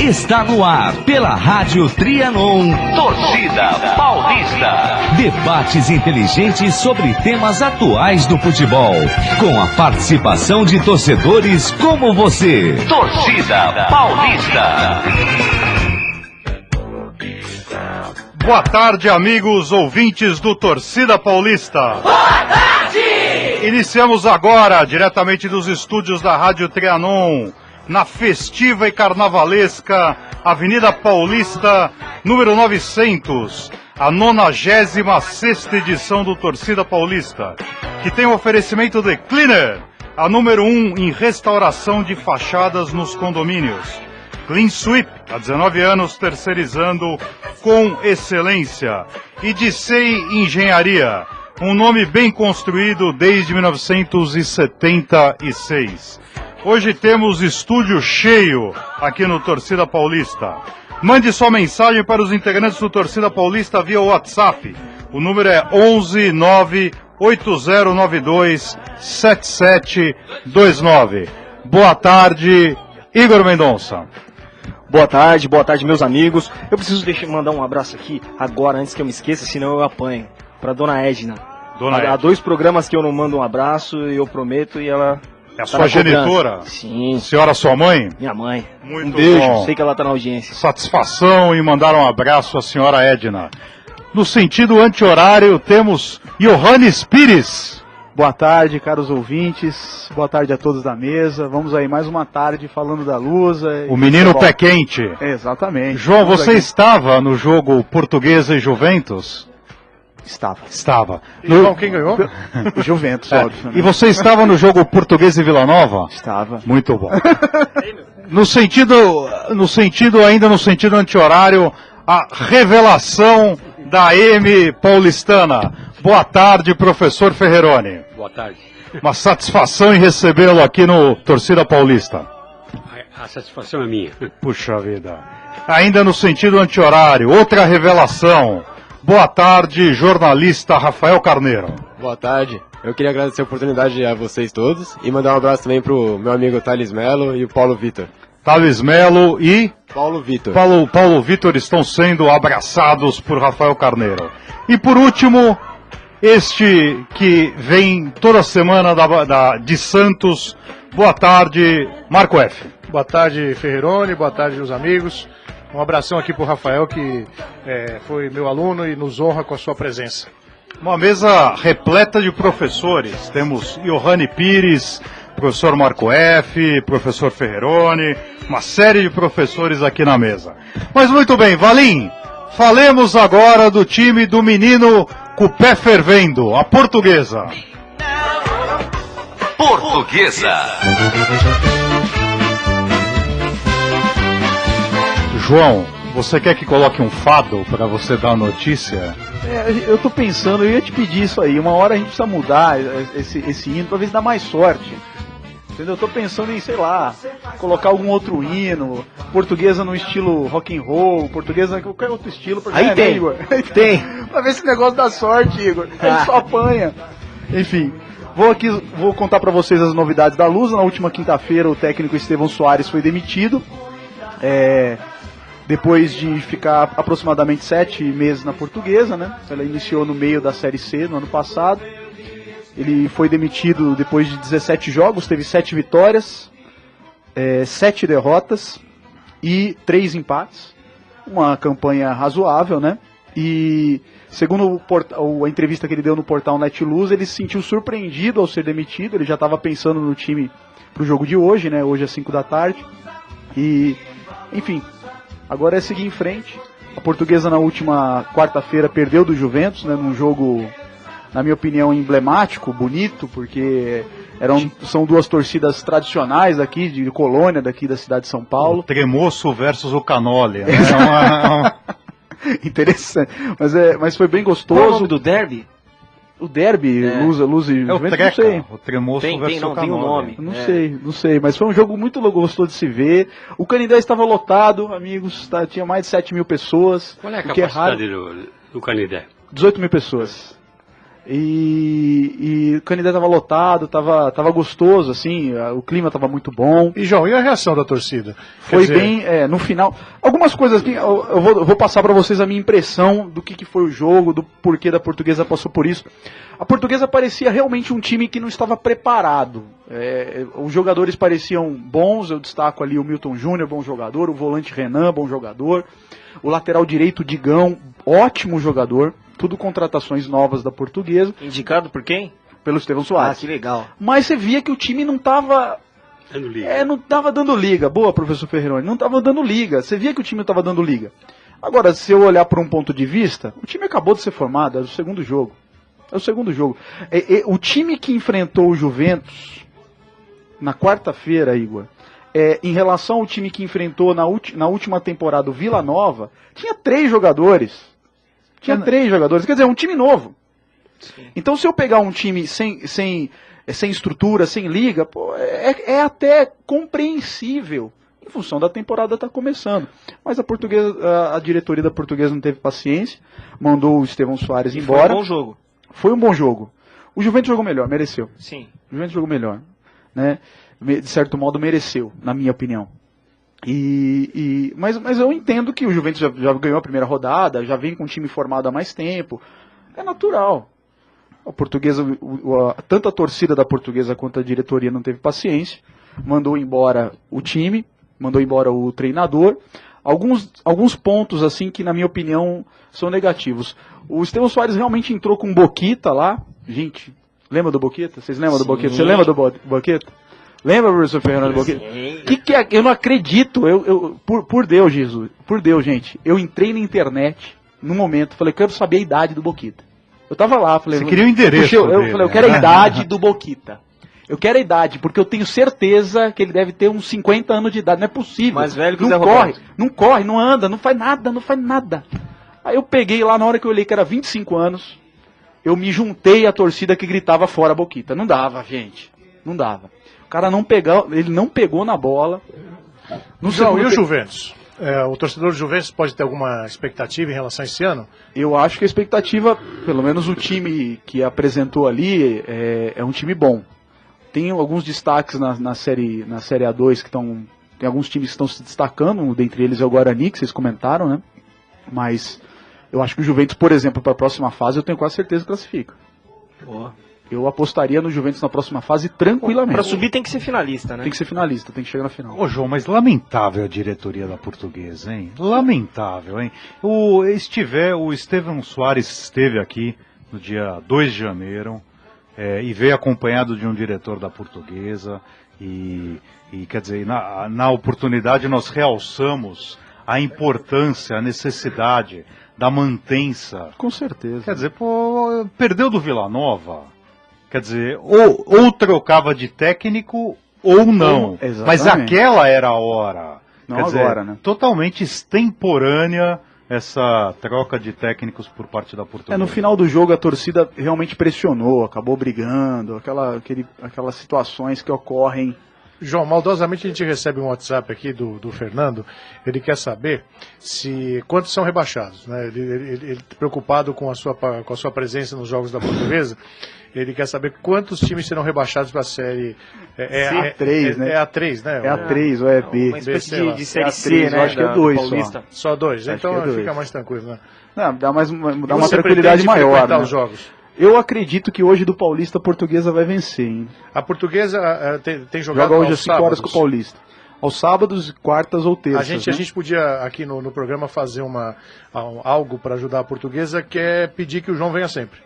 Está no ar pela Rádio Trianon, Torcida Paulista. Debates inteligentes sobre temas atuais do futebol, com a participação de torcedores como você. Torcida Paulista. Boa tarde, amigos ouvintes do Torcida Paulista. Boa tarde! Iniciamos agora, diretamente dos estúdios da Rádio Trianon, na festiva e carnavalesca Avenida Paulista, número 900, a 96ª edição do Torcida Paulista, que tem o oferecimento de Cleaner, a número 1 em restauração de fachadas nos condomínios. Clean Sweep, há 19 anos terceirizando com excelência. E Dicey Engenharia, um nome bem construído desde 1976. Hoje temos estúdio cheio aqui no Torcida Paulista. Mande sua mensagem para os integrantes do Torcida Paulista via WhatsApp. O número é 11 98092 7729. Boa tarde, Igor Mendonça. Boa tarde, meus amigos. Eu preciso mandar um abraço aqui agora, antes que eu me esqueça, senão eu apanho. Pra Dona Edna. Há 2 programas que eu não mando um abraço e eu prometo, e ela... É a sua genitora? Sim. Senhora, sua mãe? Minha mãe. Muito um beijo, bom. Sei que ela tá na audiência. Satisfação em mandar um abraço à senhora Edna. No sentido anti-horário, temos Johannes Pires. Boa tarde, caros ouvintes. Boa tarde a todos da mesa. Vamos aí, mais uma tarde falando da Lusa. O menino pé quente. Exatamente. João, você estava no jogo Portuguesa e Juventus? Estava. João, quem ganhou? Juventus, óbvio. Né? E você estava no jogo Portuguesa e Vila Nova? Estava. Muito bom. No sentido anti-horário, a revelação da M paulistana. Boa tarde, professor Ferreroni. Boa tarde. Uma satisfação em recebê-lo aqui no Torcida Paulista. A satisfação é minha. Puxa vida. Ainda no sentido anti-horário, outra revelação. Boa tarde, jornalista Rafael Carneiro. Boa tarde. Eu queria agradecer a oportunidade a vocês todos e mandar um abraço também pro meu amigo Thales Melo e o Paulo Vitor. Thales Melo e... Paulo Vitor. Paulo Vitor estão sendo abraçados por Rafael Carneiro. E por último, este que vem toda semana de Santos. Boa tarde, Marco F. Boa tarde, Ferreroni. Boa tarde, meus amigos. Um abração aqui pro Rafael, que foi meu aluno e nos honra com a sua presença. Uma mesa repleta de professores. Temos Johannes Pires, professor Marco F., professor Ferreroni, uma série de professores aqui na mesa. Mas muito bem, Valim, falemos agora do time do menino com o pé fervendo, a Portuguesa. Portuguesa. João, você quer que coloque um fado para você dar a notícia? Eu tô pensando, eu ia te pedir isso aí. Uma hora a gente precisa mudar esse hino pra ver se dá mais sorte. Entendeu? Eu tô pensando em, sei lá, colocar algum outro hino, Portuguesa no estilo rock and roll, Portuguesa qualquer outro estilo. Aí tem, Igor? Tem. Pra ver se o negócio dá sorte, Igor. Ele só apanha. Enfim, vou contar pra vocês as novidades da Lusa. Na última quinta-feira o técnico Estevão Soares foi demitido. Depois de ficar aproximadamente 7 meses na Portuguesa, né? Ela iniciou no meio da Série C no ano passado. Ele foi demitido depois de 17 jogos, teve 7 vitórias, 7 derrotas e 3 empates. Uma campanha razoável, né? E segundo a entrevista que ele deu no portal Netluz, ele se sentiu surpreendido ao ser demitido. Ele já estava pensando no time para o jogo de hoje, né? Hoje às 5 da tarde. E, enfim... Agora é seguir em frente. A Portuguesa na última quarta-feira perdeu do Juventus, né, num jogo, na minha opinião, emblemático, bonito, porque são 2 torcidas tradicionais aqui, de Colônia, daqui da cidade de São Paulo. O Tremoço versus o Canoli. Né? Interessante. Mas foi bem gostoso. Qual é o nome do derby? O derby, Lusa e Juventus, não sei. O Tremoço versus o Canoli. Tem um nome. Não sei, mas foi um jogo muito gostoso de se ver. O Canindé estava lotado, amigos, tinha mais de 7 mil pessoas. Qual é a capacidade do Canindé? 18 mil pessoas. E o Canindé tava lotado, tava gostoso, assim, o clima tava muito bom. E João, e a reação da torcida? Foi bem, no final. Algumas coisas que eu vou passar para vocês a minha impressão do que foi o jogo, do porquê da Portuguesa passou por isso. A Portuguesa parecia realmente um time que não estava preparado. Os jogadores pareciam bons, eu destaco ali o Milton Júnior, bom jogador, o volante Renan, bom jogador, o lateral direito Digão, ótimo jogador. Tudo contratações novas da Portuguesa. Indicado por quem? Pelo Estevão Soares. Ah, que legal. Mas você via que o time não estava dando liga. Não estava dando liga. Boa, professor Ferreroni. Não estava dando liga. Você via que o time não estava dando liga. Agora, se eu olhar por um ponto de vista, o time acabou de ser formado, é o segundo jogo. O time que enfrentou o Juventus na quarta-feira, Igor, em relação ao time que enfrentou na última temporada o Vila Nova, tinha 3 jogadores. Quer dizer, um time novo. Sim. Então, se eu pegar um time sem estrutura, sem liga, pô, é até compreensível, em função da temporada estar começando. Mas a diretoria da Portuguesa não teve paciência, mandou o Estevão Soares embora. Foi um bom jogo. Foi um bom jogo. O Juventus jogou melhor, mereceu. Sim. O Juventus jogou melhor, né? De certo modo mereceu, na minha opinião. Mas eu entendo que o Juventus já ganhou a primeira rodada, já vem com o time formado há mais tempo. É natural. A Portuguesa, tanto a torcida da Portuguesa quanto a diretoria não teve paciência. Mandou embora o time, mandou embora o treinador. Alguns pontos assim que, na minha opinião, são negativos. O Estevão Soares realmente entrou com o Boquita lá. Gente, lembra do Boquita? Vocês lembram do Boquita? Você lembra do Boquita? Lembra, professor Fernando Boquita? Que é? Eu não acredito. Por Deus, Jesus. Por Deus, gente. Eu entrei na internet num momento, falei, quero saber a idade do Boquita. Eu tava lá, falei... Você queria o endereço dele, falei, eu quero a idade do Boquita. Eu quero a idade, porque eu tenho certeza que ele deve ter uns 50 anos de idade. Não é possível. Mais velho que o Zé Roberto. Não corre, não anda, não faz nada. Aí eu peguei lá, na hora que eu olhei que era 25 anos, eu me juntei à torcida que gritava fora Boquita. Não dava, gente. Não dava. O cara ele não pegou na bola. João, e o Juventus? O torcedor do Juventus pode ter alguma expectativa em relação a esse ano? Eu acho que a expectativa, pelo menos o time que apresentou ali, é um time bom. Tem alguns destaques na série A2 que estão... Tem alguns times que estão se destacando, dentre eles é o Guarani, que vocês comentaram, né? Mas eu acho que o Juventus, por exemplo, para a próxima fase, eu tenho quase certeza que classifica. Boa. Eu apostaria no Juventus na próxima fase tranquilamente. Para subir tem que ser finalista, né? Tem que ser finalista, tem que chegar na final. Ô João, mas lamentável a diretoria da Portuguesa, hein? Lamentável, hein? O Estevão Soares esteve aqui no dia 2 de janeiro e veio acompanhado de um diretor da Portuguesa e quer dizer, na oportunidade nós realçamos a importância, a necessidade da mantença. Com certeza. Quer dizer, perdeu do Vila Nova. Quer dizer, ou trocava de técnico ou não. Mas aquela era a hora. Não quer dizer, agora, né? Totalmente extemporânea essa troca de técnicos por parte da Portuguesa. No final do jogo a torcida realmente pressionou, acabou brigando, aquelas situações que ocorrem. João, maldosamente a gente recebe um WhatsApp aqui do Fernando, ele quer saber quantos são rebaixados, né? Ele preocupado com a sua presença nos jogos da Portuguesa, ele quer saber quantos times serão rebaixados para a série... A3, né? É A3, né? É A3 ou é B? Uma espécie de série C, C, né? Acho que é 2 só 2, então fica fica mais tranquilo, né? Não, dá uma tranquilidade maior, né? Os jogos? Eu acredito que hoje do Paulista a Portuguesa vai vencer, hein? A Portuguesa tem jogado joga hoje às 5 horas com o Paulista. Aos sábados, quartas ou terças. A gente podia aqui no programa fazer algo para ajudar a Portuguesa, que é pedir que o João venha sempre.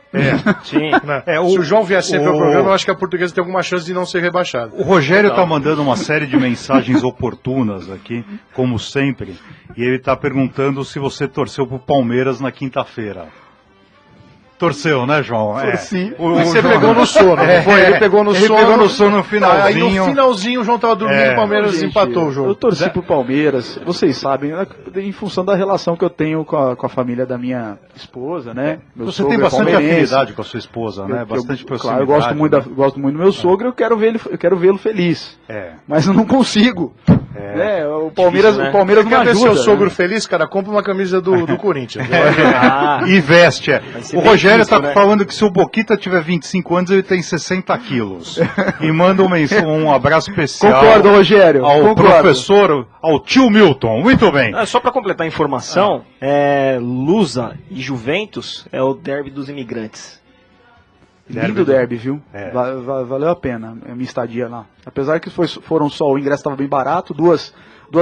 Sim. Né? Se o João vier sempre ao programa, eu acho que a Portuguesa tem alguma chance de não ser rebaixada. O Rogério está mandando uma série de mensagens oportunas aqui, como sempre, e ele está perguntando se você torceu pro Palmeiras na quinta-feira. Torceu, né, João? Torci. Você pegou no sono, não foi? Ele pegou no sono. Ele pegou no sono no finalzinho. Aí no finalzinho o João estava dormindo, o Palmeiras empatou o jogo. Eu torci pro Palmeiras, vocês sabem, em função da relação que eu tenho com a família da minha esposa, né? Você tem bastante afinidade com a sua esposa, né? Bastante proximidade. Claro, eu gosto muito do meu sogro, eu quero vê-lo feliz. Mas eu não consigo. O Palmeiras, né? O Palmeiras não ajuda. Quer ver seu sogro feliz, cara? Compra uma camisa do Corinthians. E veste. O Rogério está né? falando que se o Boquita tiver 25 anos, ele tem 60 quilos. E manda um abraço especial. Concordo, Rogério. Ao professor, ao tio Milton. Muito bem. Só para completar a informação, Lusa e Juventus é o derby dos imigrantes. Lindo derby, viu? Valeu a pena a minha estadia lá. Apesar que foram só, o ingresso estava bem barato, duas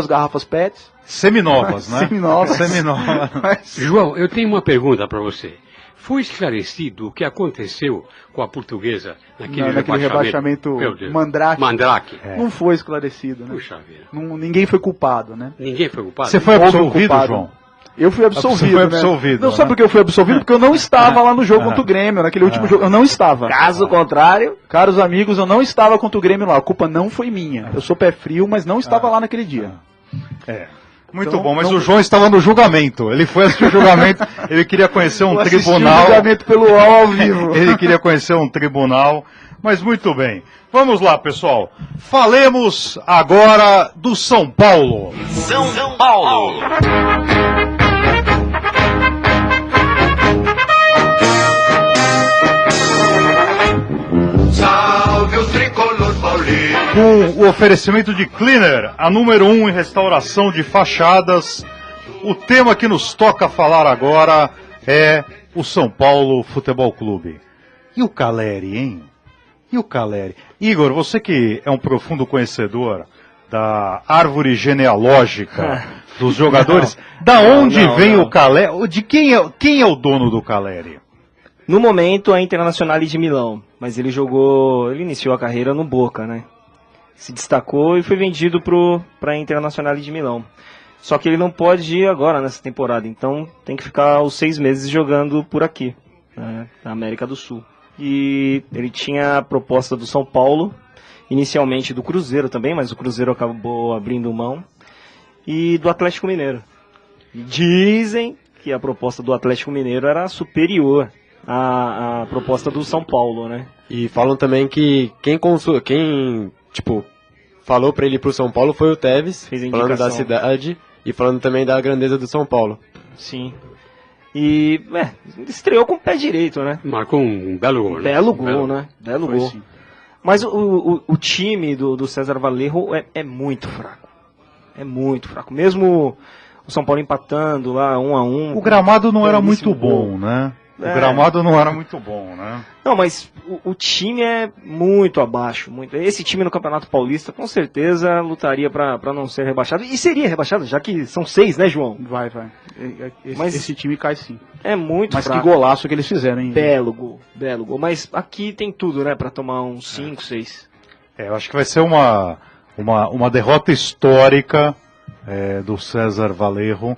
garrafas PET. Seminovas, né? Seminovas. Mas... João, eu tenho uma pergunta para você. Foi esclarecido o que aconteceu com a Portuguesa naquele rebaixamento Mandrake? Não foi esclarecido, né? Puxa vida. Ninguém foi culpado, né? Ninguém foi culpado? Você foi absolvido, João? Eu fui absolvido, Você foi absolvido, né? Não, sabe por que eu fui absolvido? Porque eu não estava lá no jogo contra o Grêmio, naquele último jogo. Eu não estava. Caso contrário, caros amigos, eu não estava contra o Grêmio lá. A culpa não foi minha. Eu sou pé frio, mas não estava lá naquele dia. Muito bom, mas o João estava no julgamento. Ele foi assistir o julgamento, ele queria conhecer um tribunal. O julgamento pelo UOL ao vivo. Ele queria conhecer um tribunal, mas muito bem. Vamos lá, pessoal. Falemos agora do São Paulo. São Paulo. Com o oferecimento de Cleaner, a número 1 em restauração de fachadas, o tema que nos toca falar agora é o São Paulo Futebol Clube. E o Caleri, hein? E o Caleri? Igor, você que é um profundo conhecedor da árvore genealógica dos jogadores, da onde vem o Caleri? De quem é o dono do Caleri? No momento é Internazionale de Milão, mas ele iniciou a carreira no Boca, né? Se destacou e foi vendido para a Internazionale de Milão. Só que ele não pode ir agora nessa temporada, então tem que ficar os 6 meses jogando por aqui, né, na América do Sul. E ele tinha a proposta do São Paulo, inicialmente do Cruzeiro também, mas o Cruzeiro acabou abrindo mão, e do Atlético Mineiro. Dizem que a proposta do Atlético Mineiro era superior à proposta do São Paulo, né? E falam também que quem falou pra ele ir pro São Paulo foi o Tevez, falando da cidade e falando também da grandeza do São Paulo. Sim. E, estreou com o pé direito, né? Marcou um belo gol. Belo gol, né? Belo gol. Sim. Mas o time do César Valerro é muito fraco. É muito fraco. Mesmo o São Paulo empatando lá 1-1. O gramado não era muito bom, né? O gramado não era muito bom, né? Não, mas o time é muito abaixo. Esse time no Campeonato Paulista, com certeza, lutaria para não ser rebaixado. E seria rebaixado, já que são 6, né, João? Vai. Esse time cai sim. É muito fraco. Mas que golaço que eles fizeram, hein? Belo gol. Mas aqui tem tudo, né, para tomar uns 5, 6. Eu acho que vai ser uma derrota histórica do César Valerro.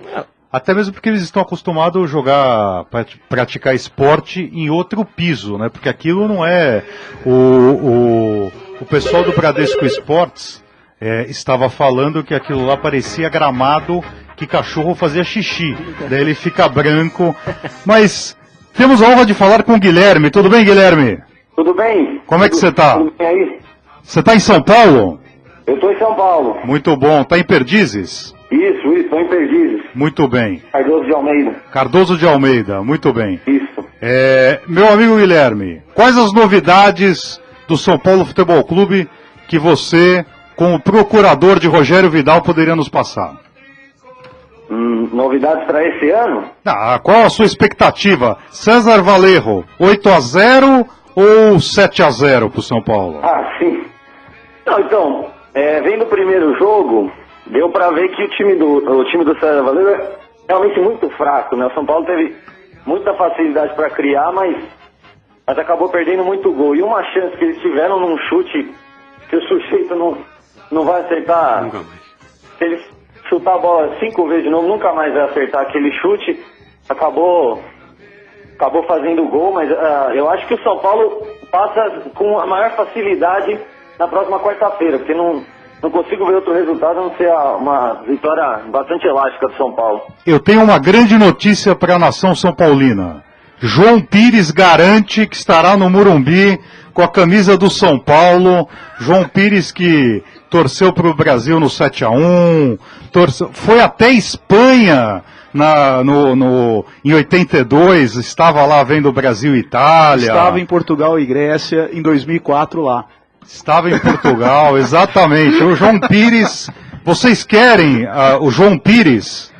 Até mesmo porque eles estão acostumados a jogar, praticar esporte em outro piso, né? Porque aquilo não é... O pessoal do Bradesco Esportes estava falando que aquilo lá parecia gramado que cachorro fazia xixi. Daí ele fica branco. Mas temos a honra de falar com o Guilherme. Tudo bem, Guilherme? Tudo bem. Como é que você está? Tudo bem aí? Você está em São Paulo? Eu estou em São Paulo. Muito bom. Está em Perdizes? Isso, estou em Perdizes. Muito bem. Cardoso de Almeida. Cardoso de Almeida, muito bem. Isso. Meu amigo Guilherme, quais as novidades do São Paulo Futebol Clube que você, como procurador de Rogério Vidal, poderia nos passar? Novidades para esse ano? Qual a sua expectativa? César Valerro, 8-0 ou 7-0 para o São Paulo? Sim. Não, então, vendo o primeiro jogo... Deu pra ver que o time do César Valerro é realmente muito fraco, né? O São Paulo teve muita facilidade pra criar, mas acabou perdendo muito gol. E uma chance que eles tiveram num chute que o sujeito não vai acertar. Nunca mais. Se ele chutar a bola 5 vezes de novo, nunca mais vai acertar aquele chute. Acabou fazendo gol, mas eu acho que o São Paulo passa com a maior facilidade na próxima quarta-feira, porque não consigo ver outro resultado a não ser uma vitória bastante elástica do São Paulo. Eu tenho uma grande notícia para a nação são paulina. João Pires garante que estará no Morumbi com a camisa do São Paulo. João Pires que torceu para o Brasil no 7-1, foi até Espanha em 82, estava lá vendo Brasil e Itália. Estava em Portugal e Grécia em 2004 lá. Estava em Portugal, exatamente. O João Pires, vocês querem o João Pires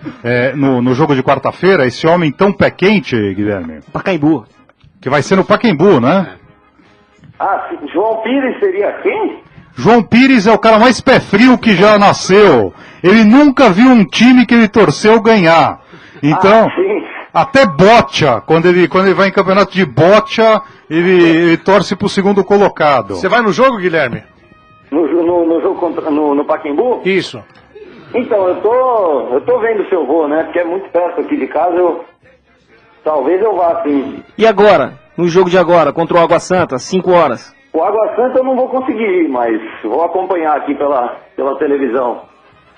no jogo de quarta-feira, esse homem tão pé quente, Guilherme? Pacaembu. Que vai ser no Pacaembu, né? João Pires seria quem? João Pires é o cara mais pé frio que já nasceu. Ele nunca viu um time que ele torceu ganhar. Então, até bocha, quando ele vai em campeonato de bocha, ele torce pro segundo colocado. Você vai no jogo, Guilherme? No jogo no Pacaembu? Isso. Então, eu tô vendo se eu vou, né? Porque é muito perto aqui de casa, talvez eu vá sim. E agora? No jogo de agora, contra o Água Santa, 5 horas. O Água Santa eu não vou conseguir ir, mas vou acompanhar aqui pela televisão.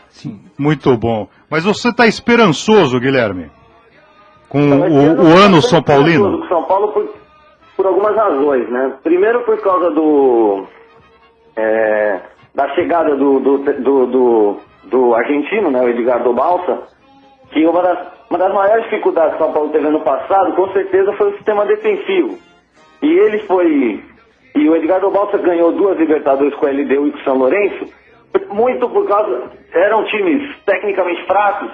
Sim. Muito bom. Mas você está esperançoso, Guilherme? Com o ano São Paulino? Com São Paulo por algumas razões, né? Primeiro por causa da chegada do argentino, né? O Edgardo Balsa, que uma das maiores dificuldades que o São Paulo teve ano passado, com certeza, foi o sistema defensivo. E o Edgardo Balsa ganhou 2 Libertadores com a LDU e com o São Lourenço, muito por causa, eram times tecnicamente fracos,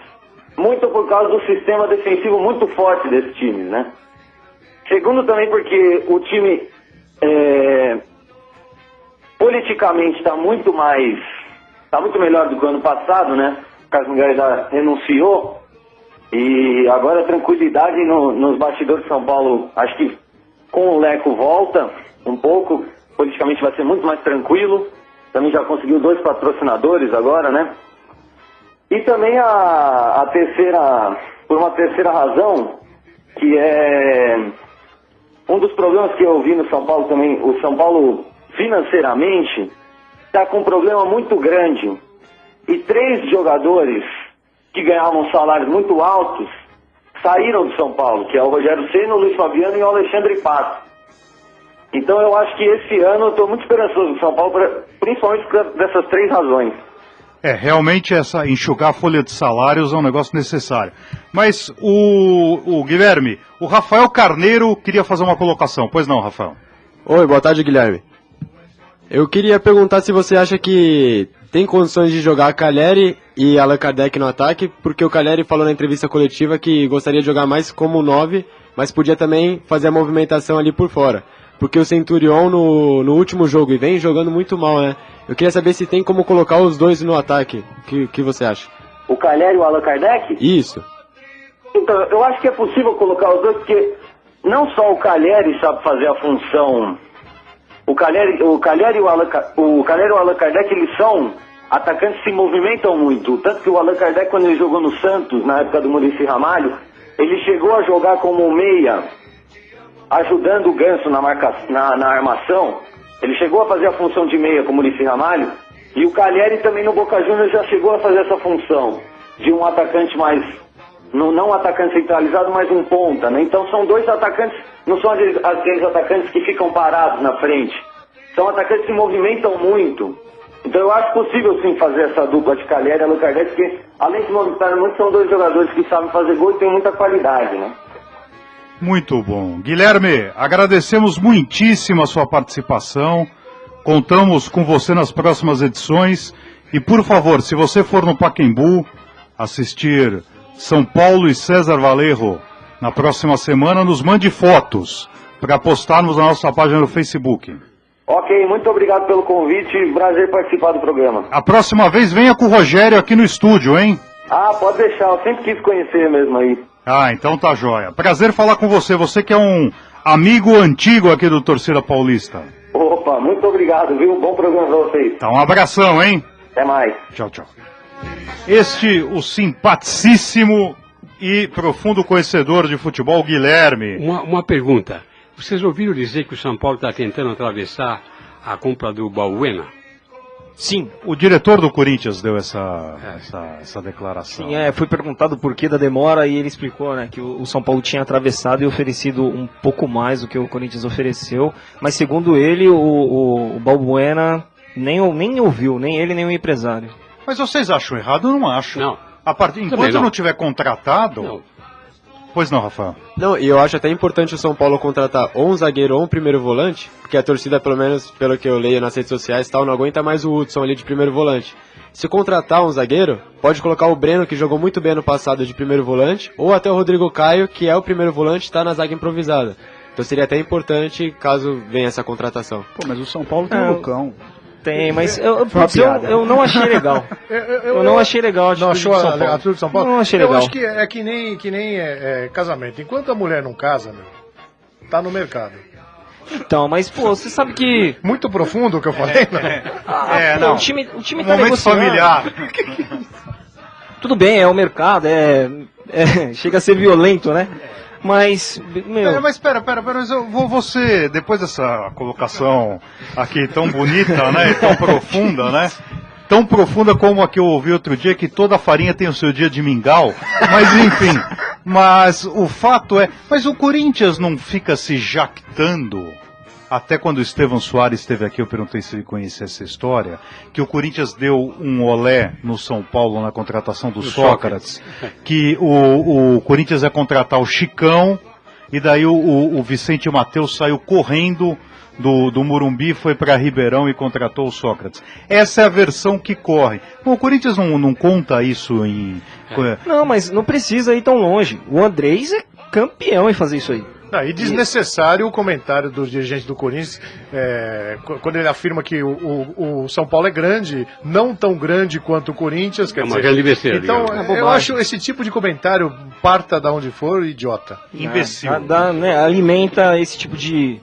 muito por causa do sistema defensivo muito forte desses times, né? Segundo também porque o time politicamente está muito melhor do que o ano passado, né? O Carlos Miguel já renunciou e agora a tranquilidade nos bastidores de São Paulo, acho que com o Leco volta um pouco, politicamente vai ser muito mais tranquilo. Também já conseguiu 2 patrocinadores agora, né? E também por uma terceira razão, que é um dos problemas que eu vi no São Paulo também, o São Paulo financeiramente está com um problema muito grande. E 3 jogadores que ganhavam salários muito altos saíram do São Paulo, que é o Rogério Ceni, o Luiz Fabiano e o Alexandre Pato. Então eu acho que esse ano eu estou muito esperançoso do São Paulo, principalmente por dessas 3 razões. Realmente enxugar a folha de salários é um negócio necessário. Mas o Guilherme, o Rafael Carneiro queria fazer uma colocação. Pois não, Rafael? Oi, boa tarde, Guilherme. Eu queria perguntar se você acha que tem condições de jogar Calleri e Allan Kardec no ataque, porque o Calleri falou na entrevista coletiva que gostaria de jogar mais como 9, mas podia também fazer a movimentação ali por fora. Porque o Centurion no último jogo, e vem jogando muito mal, né? Eu queria saber se tem como colocar os 2 no ataque. O que você acha? O Calleri e o Allan Kardec? Isso. Então, eu acho que é possível colocar os 2, porque não só o Calleri sabe fazer a função. O Calleri e o Allan Kardec, eles são atacantes que se movimentam muito. Tanto que o Allan Kardec, quando ele jogou no Santos, na época do Muricy Ramalho, ele chegou a jogar como meia, ajudando o Ganso na armação. Ele chegou a fazer a função de meia com o Muricy Ramalho, e o Calleri também no Boca Juniors já chegou a fazer essa função de um atacante mais, não um atacante centralizado, mas um ponta, né? Então são 2 atacantes, não são aqueles atacantes que ficam parados na frente, são atacantes que se movimentam muito. Então eu acho possível sim fazer essa dupla de Calleri e Allan Kardec, porque além de se movimentar muito, são 2 jogadores que sabem fazer gol e têm muita qualidade, né? Muito bom. Guilherme, agradecemos muitíssimo a sua participação. Contamos com você nas próximas edições. E, por favor, se você for no Pacaembu assistir São Paulo e César Valerro na próxima semana, nos mande fotos para postarmos na nossa página no Facebook. Ok, muito obrigado pelo convite. Prazer participar do programa. A próxima vez venha com o Rogério aqui no estúdio, hein? Pode deixar. Eu sempre quis conhecer mesmo aí. Então tá joia. Prazer falar com você. Você que é um amigo antigo aqui do Torcida Paulista. Opa, muito obrigado, viu? Bom programa pra vocês. Então um abração, hein? Até mais. Tchau, tchau. O simpaticíssimo e profundo conhecedor de futebol, Guilherme. Uma pergunta. Vocês ouviram dizer que o São Paulo está tentando atravessar a compra do Balbuena? Sim. O diretor do Corinthians deu essa declaração. Sim, foi perguntado por que da demora e ele explicou, né, que o São Paulo tinha atravessado e oferecido um pouco mais do que o Corinthians ofereceu, mas segundo ele, o Balbuena Nem ouviu, nem ele, nem o empresário. Mas vocês acham errado? Eu não acho. Não. Enquanto não tiver contratado... Não. Pois não, Rafael. Não, e eu acho até importante o São Paulo contratar ou um zagueiro ou um primeiro volante, porque a torcida, pelo menos pelo que eu leio nas redes sociais, tal, não aguenta mais o Hudson ali de primeiro volante. Se contratar um zagueiro, pode colocar o Breno, que jogou muito bem ano passado de primeiro volante, ou até o Rodrigo Caio, que é o primeiro volante, está na zaga improvisada. Então seria até importante caso venha essa contratação. Pô, mas o São Paulo tem um Lucão. Tem, mas eu não achei legal. Eu não achei legal. Não achou a atitude de São Paulo? Não achei legal. Eu acho que é que nem casamento. Enquanto a mulher não casa, tá no mercado. Então, mas pô, você sabe que... Muito profundo o que eu falei, não? Não. O time tá momento familiar. Tudo bem, é o mercado, chega a ser violento, né? Mas, mas espera, você, depois dessa colocação aqui tão bonita, né, e tão profunda, né, tão profunda como a que eu ouvi outro dia, que toda farinha tem o seu dia de mingau, mas enfim, mas o fato é, mas o Corinthians não fica se jactando, até quando o Estevão Soares esteve aqui, eu perguntei se ele conhecia essa história, que o Corinthians deu um olé no São Paulo na contratação do Sócrates, que o Corinthians ia contratar o Chicão, e daí o Vicente Mateus saiu correndo do Morumbi, foi para Ribeirão e contratou o Sócrates. Essa é a versão que corre. Bom, o Corinthians não conta isso em... Não, mas não precisa ir tão longe. O Andrés é campeão em fazer isso aí. Não, e desnecessário o comentário do dirigente do Corinthians, quando ele afirma que o São Paulo é grande, não tão grande quanto o Corinthians. Uma grande besteira. Então, eu acho esse tipo de comentário, parta da onde for, idiota. Imbecil. Alimenta esse tipo de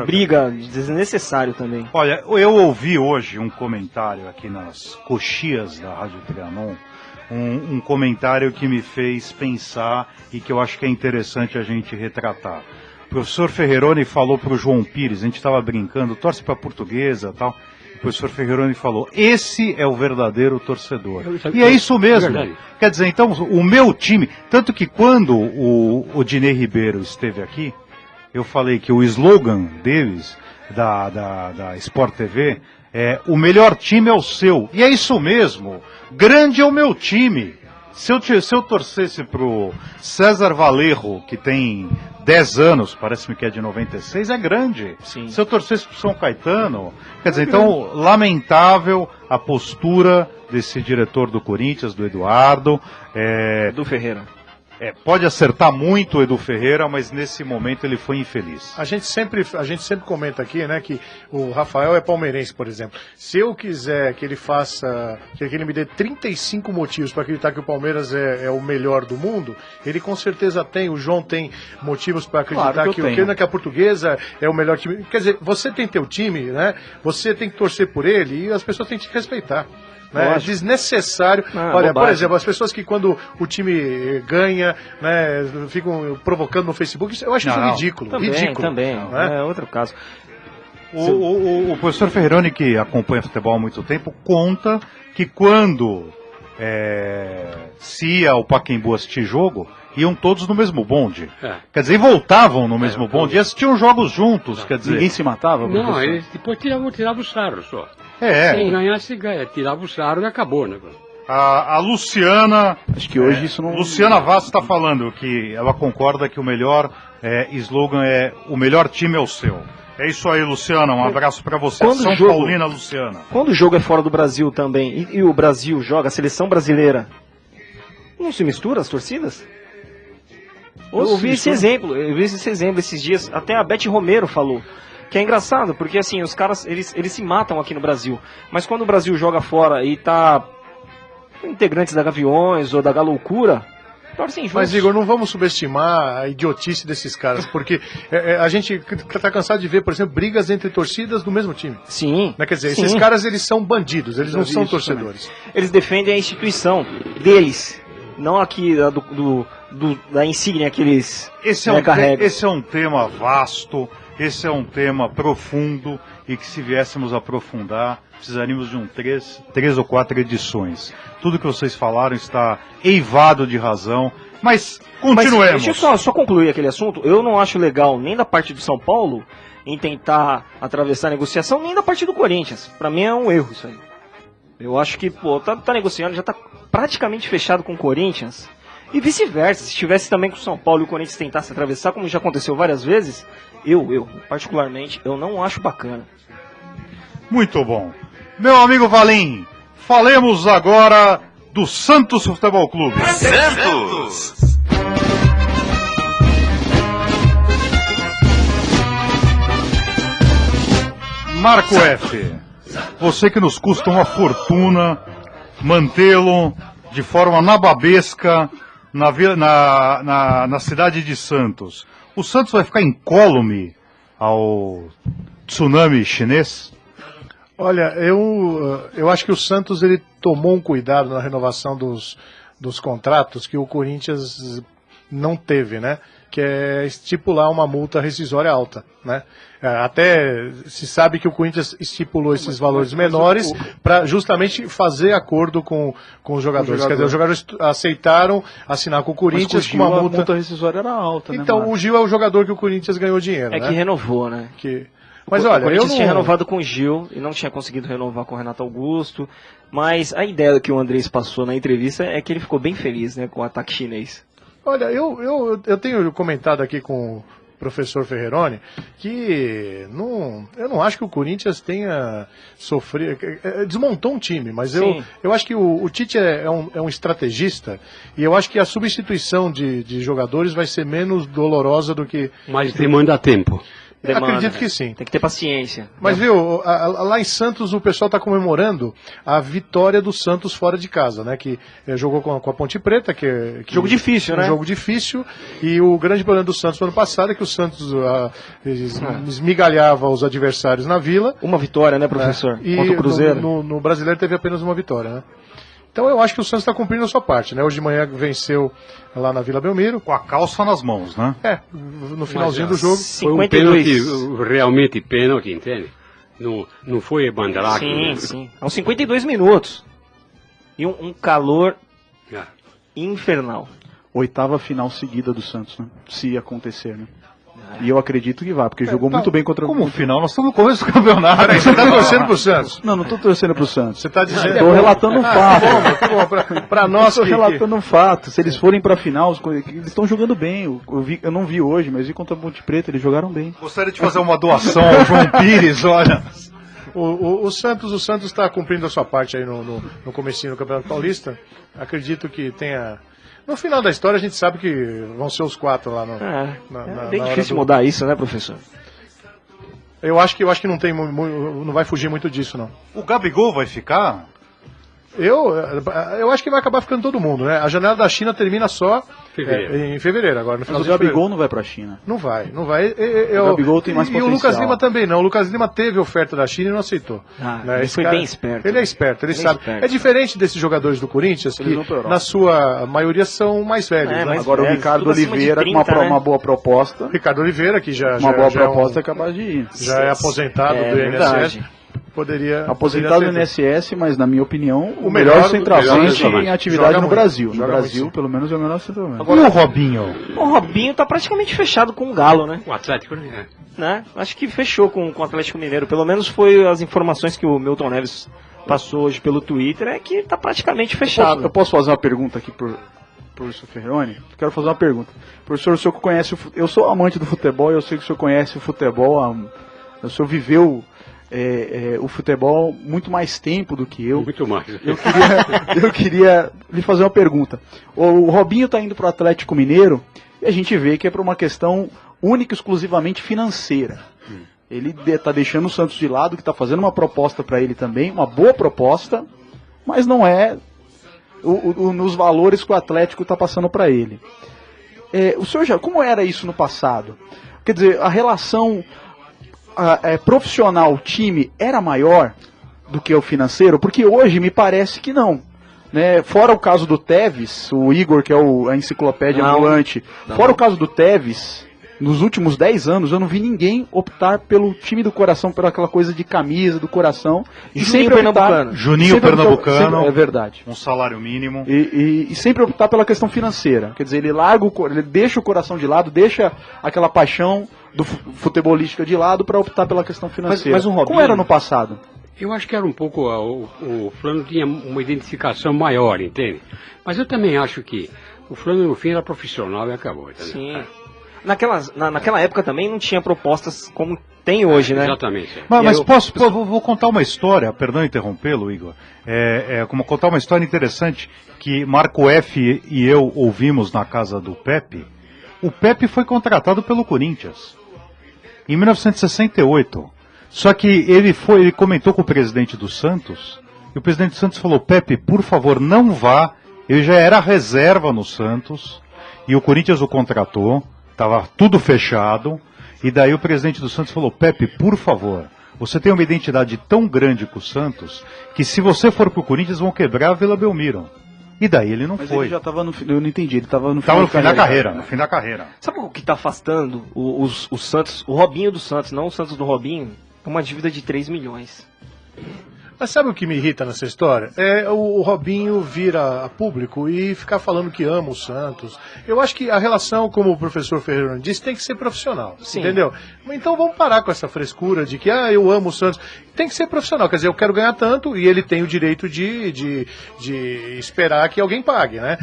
briga desnecessário também. Olha, eu ouvi hoje um comentário aqui nas coxias da Rádio Trianon, um comentário que me fez pensar e que eu acho que é interessante a gente retratar. O professor Ferreroni falou para o João Pires, a gente estava brincando, torce para a Portuguesa e tal, o professor Ferreroni falou, esse é o verdadeiro torcedor. E é isso mesmo. Quer dizer, então, o meu time, tanto que quando o Dinei Ribeiro esteve aqui, eu falei que o slogan deles, da Sport TV, o melhor time é o seu. E é isso mesmo. Grande é o meu time. Se eu torcesse pro César Valerro, que tem 10 anos, parece-me que é de 96, é grande. Sim. Se eu torcesse pro São Caetano, quer dizer, então, lamentável a postura desse diretor do Corinthians, do Eduardo. Do Ferreira. Pode acertar muito o Edu Ferreira, mas nesse momento ele foi infeliz. A gente sempre comenta aqui, né, que o Rafael é palmeirense, por exemplo. Se eu quiser que ele que ele me dê 35 motivos para acreditar que o Palmeiras é o melhor do mundo, ele com certeza tem, o João tem motivos para acreditar claro que a Portuguesa é o melhor time. Quer dizer, você tem teu time, né, você tem que torcer por ele e as pessoas têm que te respeitar. É desnecessário. Olha, por exemplo, as pessoas que quando o time ganha, né, ficam provocando no Facebook, eu acho isso ridículo. Também. É outro caso. O professor Ferreroni, que acompanha futebol há muito tempo, conta que quando se ia ao Pacaembu assistir jogo, iam todos no mesmo bonde. Quer dizer, voltavam no mesmo bonde e assistiam jogos juntos. Quer dizer, ninguém se matava? Não, eles depois tiravam o sarro só. Quem ganhasse, tirava o sarro e acabou, né? A Luciana... Acho que hoje isso não... Luciana Vaz está falando que ela concorda que o melhor slogan é o melhor time é o seu. É isso aí, Luciana, um abraço para você. São Paulina, Luciana. Quando o jogo é fora do Brasil também, e o Brasil joga, a seleção brasileira, não se mistura as torcidas? Eu ouvi esse exemplo esses dias, até a Beth Romero falou. Que é engraçado, porque assim, os caras, eles se matam aqui no Brasil. Mas quando o Brasil joga fora e tá integrantes da Gaviões ou da Galoucura, torcem juntos. Mas, Igor, não vamos subestimar a idiotice desses caras, porque a gente tá cansado de ver, por exemplo, brigas entre torcidas do mesmo time. Sim. Quer dizer, esses caras, eles são bandidos, eles não são torcedores. Também. Eles defendem a instituição deles, não aqui da insígnia que eles carregam. Esse é um tema vasto. esse é um tema profundo e que se viéssemos aprofundar, precisaríamos de 3 ou 4 edições. Tudo que vocês falaram está eivado de razão, mas continuemos. Mas deixa eu só concluir aquele assunto. Eu não acho legal nem da parte do São Paulo em tentar atravessar a negociação, nem da parte do Corinthians. Pra mim é um erro isso aí. Eu acho que, tá negociando, já tá praticamente fechado com o Corinthians. E vice-versa, se estivesse também com o São Paulo e o Corinthians tentasse atravessar, como já aconteceu várias vezes, eu particularmente, eu não acho bacana. Muito bom. Meu amigo Valim, falemos agora do Santos Futebol Clube. Santos! Marco F., você que nos custa uma fortuna mantê-lo de forma nababesca na cidade de Santos. O Santos vai ficar incólume ao tsunami chinês? Olha, eu acho que o Santos ele tomou um cuidado na renovação dos contratos que o Corinthians não teve, né? Que é estipular uma multa rescisória alta, né? Até se sabe que o Corinthians estipulou esses valores menores para justamente fazer acordo com os jogadores. Quer dizer, os jogadores aceitaram assinar com o Corinthians com uma multa. A multa rescisória era alta, então, né, o Gil é o jogador que o Corinthians ganhou dinheiro, né? Que renovou, né? Mas olha, o Corinthians tinha renovado com o Gil e não tinha conseguido renovar com o Renato Augusto. Mas a ideia que o Andrés passou na entrevista é que ele ficou bem feliz, né, com o ataque chinês. Olha, eu tenho comentado aqui com o professor Ferreroni que eu não acho que o Corinthians tenha sofrido. Desmontou um time, mas eu acho que o Tite é um estrategista e eu acho que a substituição de jogadores vai ser menos dolorosa do que. Mas demanda tempo. Acredito que sim. Tem que ter paciência. Mas viu, lá em Santos o pessoal está comemorando a vitória do Santos fora de casa, né? Que jogou com a Ponte Preta, que jogo difícil, né? Jogo difícil. E o grande problema do Santos no ano passado é que o Santos esmigalhava os adversários na Vila. Uma vitória, né, professor? E contra o Cruzeiro. No Brasileiro teve apenas uma vitória, né? Então eu acho que o Santos está cumprindo a sua parte, né? Hoje de manhã venceu lá na Vila Belmiro. Com a calça nas mãos, né? No finalzinho do jogo. 52. Foi um pênalti, realmente pênalti, entende? Não foi bandeirada. Sim. Aos 52 minutos. E um calor infernal. 8ª final seguida do Santos, né? Se acontecer, né? E eu acredito que vai, porque jogou muito bem contra o... Como final? Nós estamos no começo do campeonato. Peraí, você está torcendo pro Santos? Não estou torcendo pro Santos. Você está dizendo... Estou relatando um fato. Para nós... Estou relatando um fato. Se eles forem para a final, eles estão jogando bem. Eu não vi hoje, mas vi contra a Ponte Preta, eles jogaram bem. Gostaria de fazer uma doação ao João Pires, olha... O Santos está cumprindo a sua parte aí no comecinho do Campeonato Paulista. Acredito que tenha... No final da história a gente sabe que vão ser os 4 lá é bem difícil mudar isso, né, professor? Eu acho que não vai fugir muito disso, não. O Gabigol vai ficar? Eu acho que vai acabar ficando todo mundo, né? A janela da China termina só em fevereiro agora. Mas o Gabigol não vai pra China. Não vai. O Gabigol tem mais potencial. E o Lucas Lima também não. O Lucas Lima teve oferta da China e não aceitou. Né? Ele foi bem esperto. Ele é esperto, ele sabe. É diferente desses jogadores do Corinthians, que na sua maioria são mais velhos. Né? Agora o Ricardo Oliveira, com uma boa proposta. Ricardo Oliveira, que já proposta é capaz de ir. Já é aposentado do INSS. Aposentado do INSS, mas na minha opinião, o melhor centroavante em atividade no Brasil. No Brasil, pelo menos, é o melhor centroavante. Agora, o Robinho? O Robinho tá praticamente fechado com o Galo, né? O Atlético, né? Acho que fechou com o Atlético Mineiro. Pelo menos foi as informações que o Milton Neves passou hoje pelo Twitter, é que tá praticamente fechado. Eu posso fazer uma pergunta aqui pro professor Ferroni? Quero fazer uma pergunta. Professor, o senhor conhece eu sou amante do futebol e eu sei que o senhor conhece o futebol, o senhor viveu o futebol muito mais tempo do que eu. Muito mais. Eu queria lhe fazer uma pergunta. O Robinho está indo para o Atlético Mineiro e a gente vê que é por uma questão única e exclusivamente financeira. Ele está deixando o Santos de lado, que está fazendo uma proposta para ele também, uma boa proposta, mas não é nos valores que o Atlético está passando para ele. O senhor como era isso no passado? Quer dizer, a relação profissional, time, era maior do que o financeiro? Porque hoje me parece que não. Né? Fora o caso do Tevez, o Igor, que é a enciclopédia ambulante, fora o caso do Tevez, nos últimos 10 anos, eu não vi ninguém optar pelo time do coração, pela aquela coisa de camisa, do coração. E Juninho Pernambucano. Juninho Pernambucano. É verdade. Um salário mínimo. E sempre optar pela questão financeira. Quer dizer, ele deixa o coração de lado, deixa aquela paixão do futebolística de lado para optar pela questão financeira. Mas o Robinho, como era no passado? Eu acho que era um pouco, o Flano tinha uma identificação maior, entende? Mas eu também acho que o Flano no fim era profissional e acabou. Entendeu? Sim. Naquela época também não tinha propostas como tem hoje, né? Exatamente. Mas vou contar uma história, perdão interrompê-lo, Igor. Como contar uma história interessante que Marco F. e eu ouvimos na casa do Pepe. O Pepe foi contratado pelo Corinthians em 1968. Só que ele comentou com o presidente do Santos, e o presidente do Santos falou: Pepe, por favor, não vá. Ele já era reserva no Santos, e o Corinthians o contratou, estava tudo fechado, e daí o presidente do Santos falou: Pepe, por favor, você tem uma identidade tão grande com o Santos, que se você for pro Corinthians vão quebrar a Vila Belmiro. E daí ele não foi. Ele já estava no fim, eu não entendi, ele estava no fim da carreira. No fim da carreira. Sabe o que está afastando o Santos, o Robinho do Santos, não o Santos do Robinho? Uma dívida de 3 milhões. Mas sabe o que me irrita nessa história? É o Robinho vir a público e ficar falando que ama o Santos. Eu acho que a relação, como o professor Ferreira disse, tem que ser profissional. Sim. Entendeu? Então vamos parar com essa frescura de que eu amo o Santos. Tem que ser profissional. Quer dizer, eu quero ganhar tanto e ele tem o direito de esperar que alguém pague, né?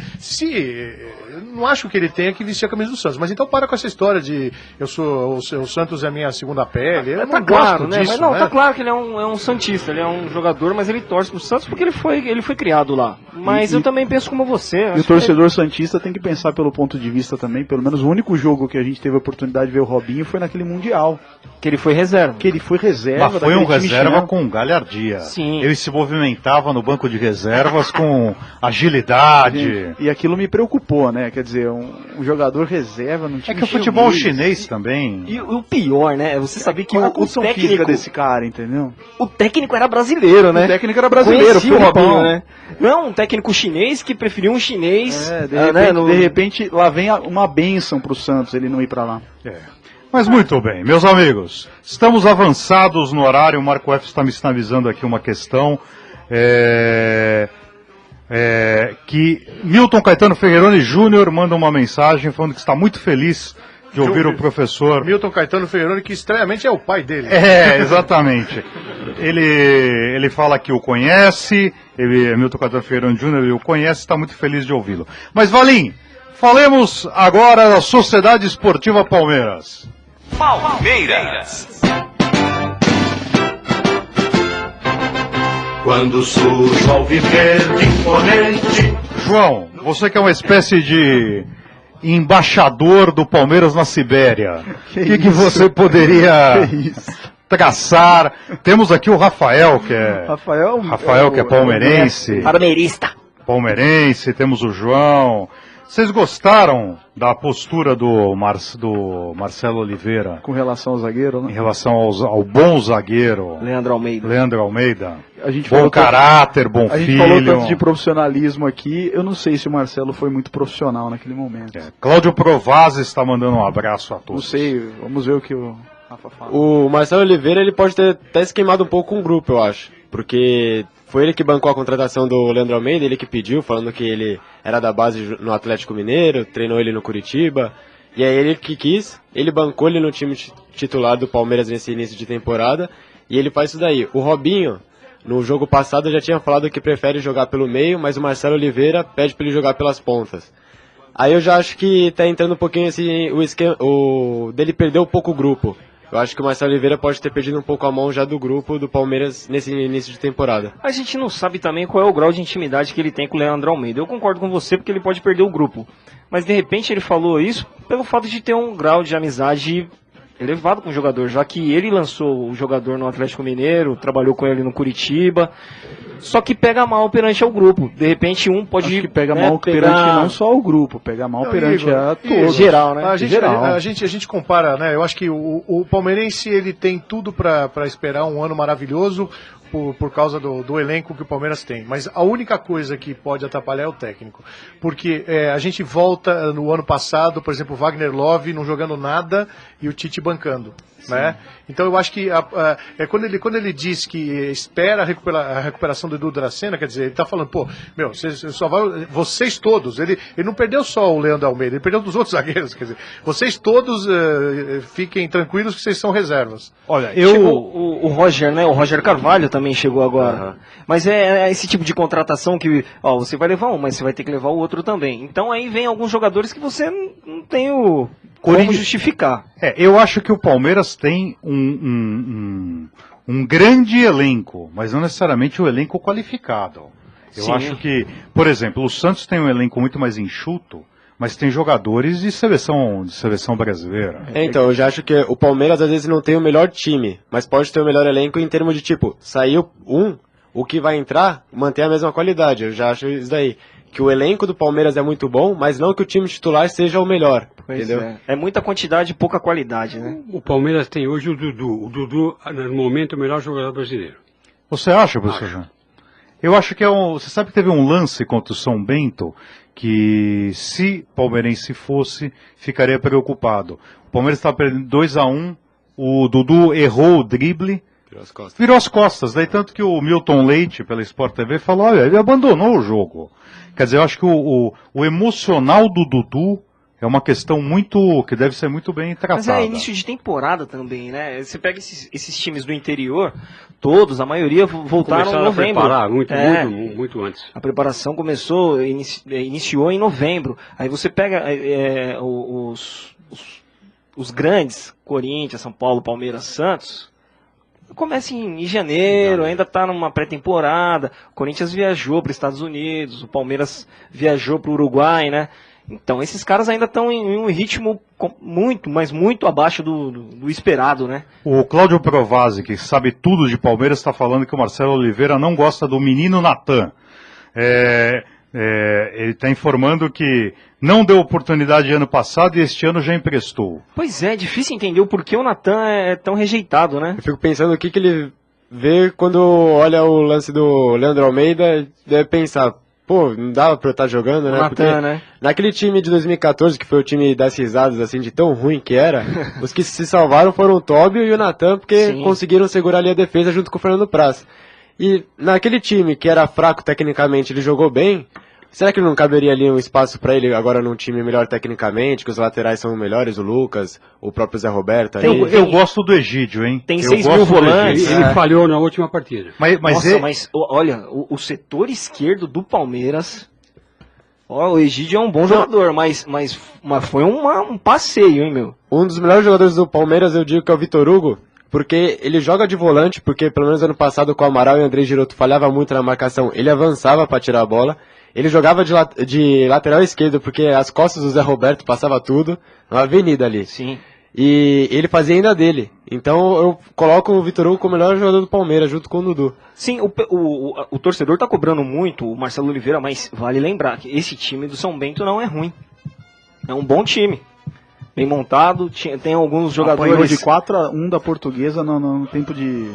Eu não acho que ele tenha que vestir a camisa do Santos. Mas então para com essa história de o Santos é a minha segunda pele. Eu não gosto disso, mas não, né? Tá claro que ele é um santista, ele é um jogador, mas ele torce pro Santos porque ele foi criado lá. Mas eu também penso como você. E o torcedor santista tem que pensar pelo ponto de vista também, pelo menos o único jogo que a gente teve a oportunidade de ver o Robinho foi naquele Mundial. Que ele foi reserva. Mas foi um reserva com galhardia. Sim. Ele se movimentava no banco de reservas com agilidade. E aquilo me preocupou, né? Quer dizer, um jogador reserva no time. É que o futebol chinês também. E o pior, né? Você sabia que o técnico desse cara, entendeu? O técnico era brasileiro, né? O técnico era brasileiro, o Robinho, né? Não é um técnico chinês que preferiu um chinês. De repente, lá vem uma bênção pro Santos ele não ir pra lá. Mas muito bem, meus amigos, estamos avançados no horário. O Marco F está me sinalizando aqui uma questão que Milton Caetano Ferreironi Júnior manda uma mensagem falando que está muito feliz de ouvir o professor Milton Caetano Ferreironi, que estranhamente é o pai dele. Exatamente. Ele fala que o conhece, Milton Caetano Ferreironi Júnior, ele o conhece, está muito feliz de ouvi-lo. Mas Valim, falemos agora da Sociedade Esportiva Palmeiras. Palmeiras. Quando surge o alviverde imponente. João, você que é uma espécie de embaixador do Palmeiras na Sibéria, o que você poderia traçar? Temos aqui o Rafael, que é palmeirense. Palmeirense, temos o João. Vocês gostaram da postura do Marcelo Oliveira? Com relação ao zagueiro, né? Em relação ao bom zagueiro. Leandro Almeida. Bom caráter, bom filho. A gente falou tanto de profissionalismo aqui, eu não sei se o Marcelo foi muito profissional naquele momento. Cláudio Provazzi está mandando um abraço a todos. Não sei, vamos ver o que o Rafa fala. O Marcelo Oliveira, ele pode ter até se queimado um pouco com o grupo, eu acho. Porque foi ele que bancou a contratação do Leandro Almeida, ele que pediu, falando que ele era da base no Atlético Mineiro, treinou ele no Curitiba. E aí ele que quis, ele bancou ele no time titular do Palmeiras nesse início de temporada. E ele faz isso daí. O Robinho, no jogo passado, já tinha falado que prefere jogar pelo meio, mas o Marcelo Oliveira pede para ele jogar pelas pontas. Aí eu já acho que tá entrando um pouquinho dele perder um pouco o grupo. Eu acho que o Marcelo Oliveira pode ter perdido um pouco a mão já do grupo do Palmeiras nesse início de temporada. A gente não sabe também qual é o grau de intimidade que ele tem com o Leandro Almeida. Eu concordo com você porque ele pode perder o grupo. Mas de repente ele falou isso pelo fato de ter um grau de amizade elevado com o jogador, já que ele lançou o jogador no Atlético Mineiro, trabalhou com ele no Curitiba, só que pega mal perante ao grupo. De repente um pode... Acho que pega mal perante não só o grupo, pega mal perante a todos. Geral, né? A gente compara, né? Eu acho que o palmeirense ele tem tudo para esperar um ano maravilhoso. por causa do elenco que o Palmeiras tem. Mas a única coisa que pode atrapalhar é o técnico. Porque a gente volta no ano passado, por exemplo, o Wagner Love não jogando nada e o Tite bancando. Né? Então eu acho que quando ele diz que espera a recuperação do Edu Dracena, quer dizer, ele está falando, pô, meu, vocês todos, ele não perdeu só o Leandro Almeida, ele perdeu dos outros zagueiros, quer dizer, vocês todos fiquem tranquilos que vocês são reservas. Olha, o Roger, né? O Roger Carvalho também chegou agora. Uhum. Mas é esse tipo de contratação que, ó, você vai levar um, mas você vai ter que levar o outro também. Então aí vem alguns jogadores que você não tem como justificar. Eu acho que o Palmeiras tem um grande elenco, mas não necessariamente um elenco qualificado. Eu acho que, por exemplo, o Santos tem um elenco muito mais enxuto, mas tem jogadores de seleção brasileira. Então, eu já acho que o Palmeiras às vezes não tem o melhor time, mas pode ter o melhor elenco em termos de tipo, saiu o que vai entrar mantém a mesma qualidade. Eu já acho isso daí. Que o elenco do Palmeiras é muito bom, mas não que o time titular seja o melhor. Entendeu? É muita quantidade e pouca qualidade, né? O Palmeiras tem hoje o Dudu. O Dudu, no momento, é o melhor jogador brasileiro. Você acha, professor Jean? Eu acho que você sabe que teve um lance contra o São Bento que, se palmeirense fosse, ficaria preocupado. O Palmeiras estava perdendo 2-1, o Dudu errou o drible, virou as costas. Daí tanto que o Milton Leite, pela Sport TV, falou, olha, ele abandonou o jogo. Quer dizer, eu acho que o emocional do Dudu é uma questão que deve ser muito bem tratada. Mas é início de temporada também, né? Você pega esses times do interior, todos, a maioria voltaram em novembro. Começaram a preparar muito antes. A preparação iniciou em novembro. Aí você pega os grandes, Corinthians, São Paulo, Palmeiras, Santos, começa em janeiro, ainda está numa pré-temporada. O Corinthians viajou para os Estados Unidos, o Palmeiras viajou para o Uruguai, né? Então, esses caras ainda estão em um ritmo muito, mas muito abaixo do esperado, né? O Cláudio Provazzi, que sabe tudo de Palmeiras, está falando que o Marcelo Oliveira não gosta do menino Natan. Ele está informando que não deu oportunidade ano passado e este ano já emprestou. Pois é, difícil entender o porquê o Natan é tão rejeitado, né? Eu fico pensando o que ele vê quando olha o lance do Leandro Almeida, deve pensar, pô, não dava pra eu estar jogando, né? Porque né? Naquele time de 2014, que foi o time das risadas, assim, de tão ruim que era, os que se salvaram foram o Tóbio e o Natan, porque conseguiram segurar ali a defesa junto com o Fernando Praz. E naquele time que era fraco tecnicamente, ele jogou bem. Será que não caberia ali um espaço para ele agora num time melhor tecnicamente, que os laterais são melhores, o Lucas, o próprio Zé Roberto? Eu gosto do Egídio, hein? Tem 6 mil volantes. Ele falhou na última partida. Mas olha, o setor esquerdo do Palmeiras, o Egídio é um bom jogador, mas foi um passeio, hein, meu? Um dos melhores jogadores do Palmeiras, eu digo que é o Vitor Hugo, porque ele joga de volante, porque pelo menos ano passado com o Amaral e o André Giroto falhava muito na marcação, ele avançava para tirar a bola. Ele jogava de lateral esquerdo, porque as costas do Zé Roberto passava tudo, na avenida ali. Sim. E ele fazia ainda dele. Então eu coloco o Vitor Hugo como o melhor jogador do Palmeiras, junto com o Dudu. Sim, o torcedor tá cobrando muito o Marcelo Oliveira, mas vale lembrar que esse time do São Bento não é ruim. É um bom time. Bem montado, tem alguns jogadores... Apanhou de 4-1 da Portuguesa no tempo de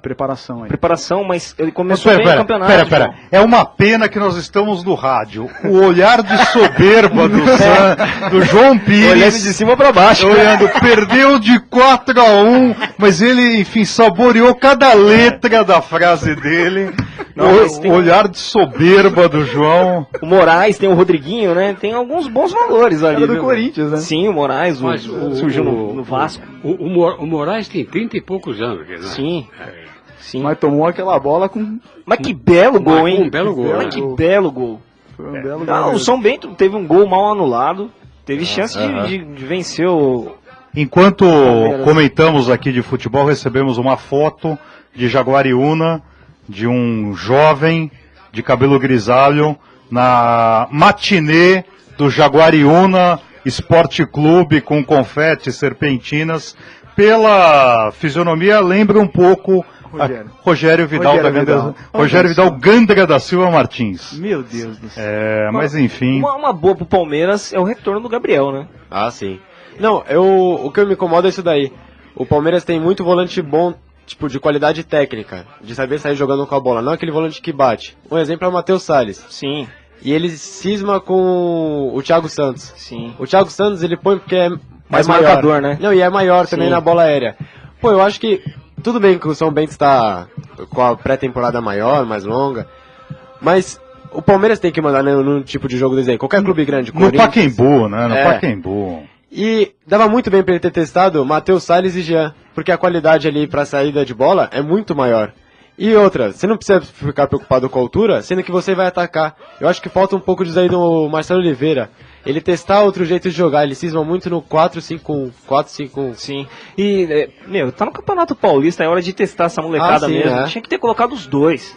preparação aí. Preparação, mas ele começou bem o campeonato. Pera. É uma pena que nós estamos no rádio. O olhar de soberba do João Pires. Olhando de cima para baixo. Perdeu de 4-1, mas ele, enfim, saboreou cada letra da frase dele. O olhar de soberba do João. O Moraes, tem o Rodriguinho, né? Tem alguns bons valores ali. Era do Corinthians, né? Sim, o Moraes surgiu no Vasco. O Moraes tem 30 e poucos anos. Sim. Sim. Mas tomou aquela bola com... Mas que belo gol, hein? Um belo gol. Mas que belo gol. Foi um belo gol. O São Bento teve um gol mal anulado. Teve chance de vencer o... Enquanto comentamos aqui de futebol, recebemos uma foto de Jaguariúna, de um jovem de cabelo grisalho, na matinê do Jaguariúna Esporte Clube, com confete, serpentinas. Pela fisionomia, lembra um pouco Rogério Vidal Gândara da Silva Martins. Meu Deus do céu. Mas enfim. Uma boa pro Palmeiras é o retorno do Gabriel, né? Ah, sim. Não, o que me incomoda é isso daí. O Palmeiras tem muito volante bom tipo, de qualidade técnica, de saber sair jogando com a bola, não aquele volante que bate. Um exemplo é o Matheus Salles. Sim. E ele cisma com o Thiago Santos. Sim. O Thiago Santos ele põe porque é mais maior, marcador, né? Não, e é maior também na bola aérea. Pô, eu acho que tudo bem que o São Bento está com a pré-temporada maior, mais longa, mas o Palmeiras tem que mandar num tipo de jogo desse aí. Qualquer clube grande. No Pacaembu, né? No Pacaembu. E dava muito bem pra ele ter testado Matheus Salles e Jean, porque a qualidade ali pra saída de bola é muito maior. E outra, você não precisa ficar preocupado com a altura, sendo que você vai atacar. Eu acho que falta um pouco disso aí do Marcelo Oliveira. Ele testar outro jeito de jogar, ele cisma muito no 4-5-1, 4-5-1. Sim. E, tá no Campeonato Paulista, é hora de testar essa molecada mesmo. Tinha que ter colocado os dois.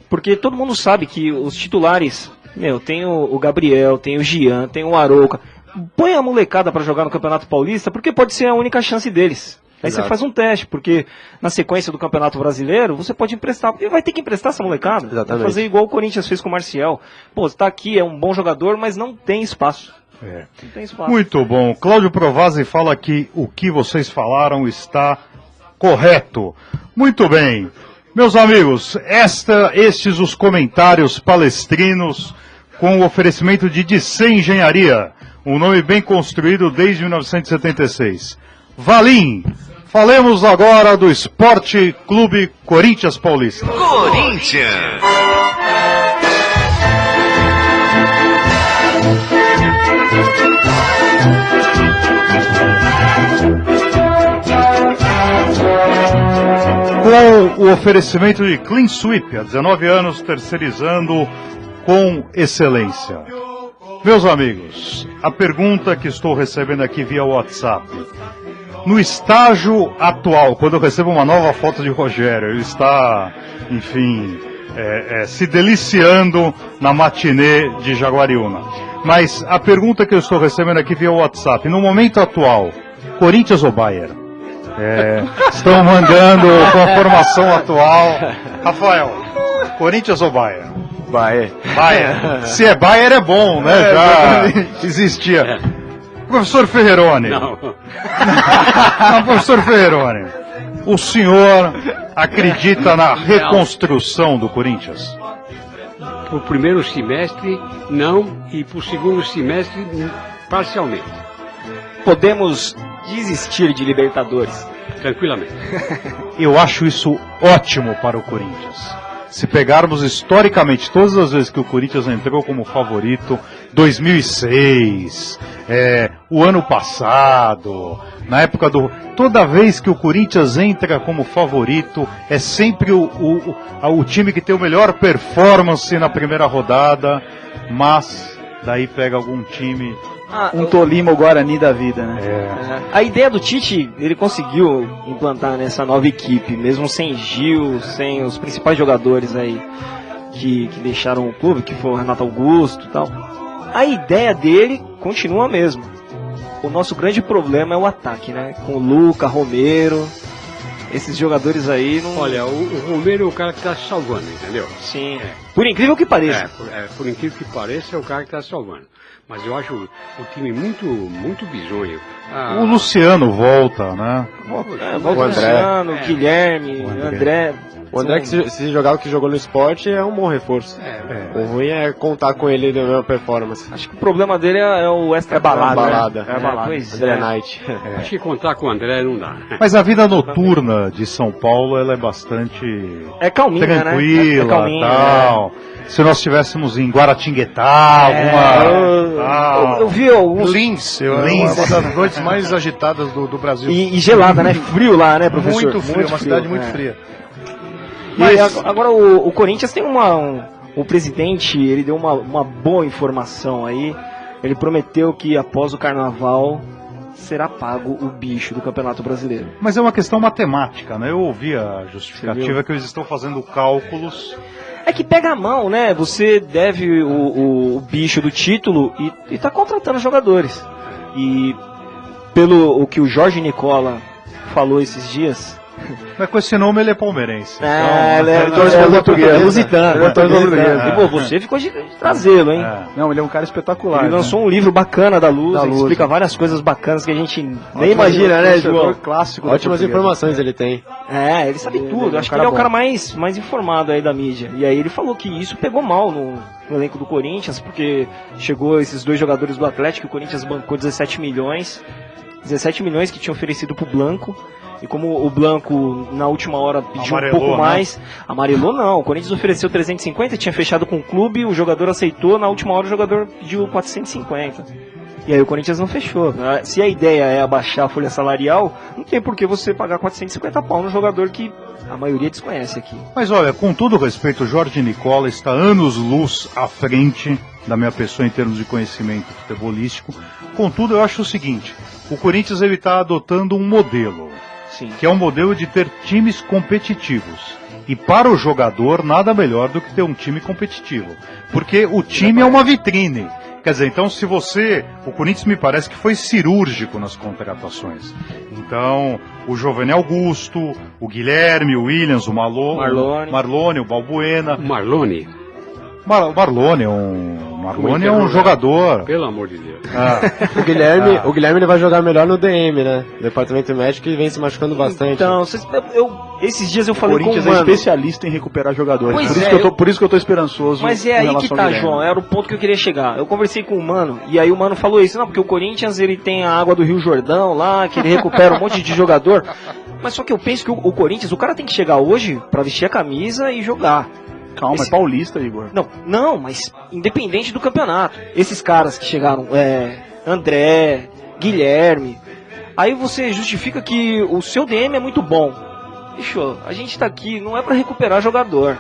Porque todo mundo sabe que os titulares, tem o Gabriel, tem o Jean, tem o Arouca. Põe a molecada pra jogar no Campeonato Paulista, porque pode ser a única chance deles. Aí você faz um teste, porque na sequência do Campeonato Brasileiro, você pode emprestar, e vai ter que emprestar essa molecada. Exatamente. Vai fazer igual o Corinthians fez com o Marcial. Pô, você tá aqui, é um bom jogador, mas não tem espaço. Não tem espaço. Muito bom. Cláudio Provazzi fala que o que vocês falaram está correto. Muito bem. Meus amigos, estes os comentários palestrinos com o oferecimento de Dissê Engenharia, um nome bem construído desde 1976. Valim, falemos agora do Esporte Clube Corinthians Paulista. Corinthians! Com o oferecimento de Clean Sweep, há 19 anos, terceirizando com excelência. Meus amigos, a pergunta que estou recebendo aqui via WhatsApp. No estágio atual, quando eu recebo uma nova foto de Rogério, ele está, enfim, se deliciando na matinê de Jaguariúna. Mas a pergunta que eu estou recebendo aqui via WhatsApp, no momento atual, Corinthians ou Bayern? Estão mandando com a formação atual. Rafael, Corinthians ou Bayern? Bayern. Se é Bayern é bom, né? Já existia. Professor Ferreroni. Não. Professor Ferreroni, o senhor acredita na reconstrução do Corinthians? Para o primeiro semestre, não, e para o segundo semestre, parcialmente. Podemos desistir de Libertadores? Tranquilamente. Eu acho isso ótimo para o Corinthians. Se pegarmos historicamente todas as vezes que o Corinthians entrou como favorito, 2006, o ano passado, na época do... Toda vez que o Corinthians entra como favorito, é sempre o time que tem o melhor performance na primeira rodada, mas daí pega algum time... Um Tolima ou Guarani da vida, né? A ideia do Tite, ele conseguiu implantar nessa nova equipe, mesmo sem Gil, sem os principais jogadores aí que deixaram o clube, que foi o Renato Augusto e tal. A ideia dele continua a mesma. O nosso grande problema é o ataque, né? Com o Luca, Romero, esses jogadores aí não... Olha, o Romero é o cara que está salvando, entendeu? Sim. Por incrível que pareça. Por incrível que pareça, é o cara que está salvando. Mas eu acho o time muito bizonho. O Luciano volta, né? Volta o Luciano, Guilherme, André. O André, que se jogar o que jogou no esporte, é um bom reforço. O ruim é contar com ele na mesma performance. Acho que o problema dele é o extra balada. É balada. André Knight. Acho que contar com o André não dá. Mas a vida noturna de São Paulo, ela é bastante tranquila, né? Tal. Se nós estivéssemos em Guaratinguetá, eu vi alguns Lins, uma das noites mais agitadas do Brasil. E gelada, né? Frio lá, né, professor? Muito frio, uma cidade muito fria. Mas agora o Corinthians tem o presidente, ele deu uma boa informação aí. Ele prometeu que após o Carnaval será pago o bicho do Campeonato Brasileiro. Mas é uma questão matemática, né? Eu ouvi a justificativa que eles estão fazendo cálculos. É que pega a mão, né? Você deve o bicho do título e tá contratando jogadores. E pelo o que o Jorge Nicola falou esses dias, Mas com esse nome ele é palmeirense. Ele é lusitano. E pô, você ficou de trazê-lo, hein? Não, ele é um cara espetacular. Ele lançou um livro bacana da Luz, explica várias coisas bacanas que a gente nem imagina, né, João? Clássico. Ótimas informações ele tem. Ele sabe tudo. Acho que ele é o cara mais informado aí da mídia. E aí ele falou que isso pegou mal no elenco do Corinthians, porque chegou esses 2 jogadores do Atlético, o Corinthians bancou 17 milhões que tinha oferecido pro Blanco. E como o Blanco na última hora pediu um pouco mais, amarelou não, o Corinthians ofereceu 350, tinha fechado com o clube, o jogador aceitou, na última hora o jogador pediu 450. E aí o Corinthians não fechou. Se a ideia é abaixar a folha salarial, não tem por que você pagar 450 pau no jogador que a maioria desconhece aqui. Mas olha, com todo respeito, o Jorge Nicola está anos-luz à frente da minha pessoa em termos de conhecimento futebolístico. Contudo, eu acho o seguinte, o Corinthians está adotando um modelo. Sim. Que é um modelo de ter times competitivos. E para o jogador, nada melhor do que ter um time competitivo. Porque o time é uma vitrine. Quer dizer, então se você... O Corinthians me parece que foi cirúrgico nas contratações. Então, o Jovenel Augusto, o Guilherme, o Williams, o Marlone, o Balbuena... Marlone é um jogador. Pelo amor de Deus. O Guilherme ele vai jogar melhor no DM, né? Departamento médico, que vem se machucando bastante. Então, esses dias eu falei com o Corinthians é especialista em recuperar jogadores. Por isso que eu tô esperançoso. Mas é aí que tá, João. Era o ponto que eu queria chegar. Eu conversei com o Mano, e aí o Mano falou isso. Não, porque o Corinthians ele tem a água do Rio Jordão lá, que ele recupera um monte de jogador. Mas só que eu penso que o Corinthians, o cara tem que chegar hoje pra vestir a camisa e jogar. Calma, é paulista, Igor. Não, mas independente do campeonato. Esses caras que chegaram, André, Guilherme, aí você justifica que o seu DM é muito bom. Bicho, a gente tá aqui, não é pra recuperar jogador.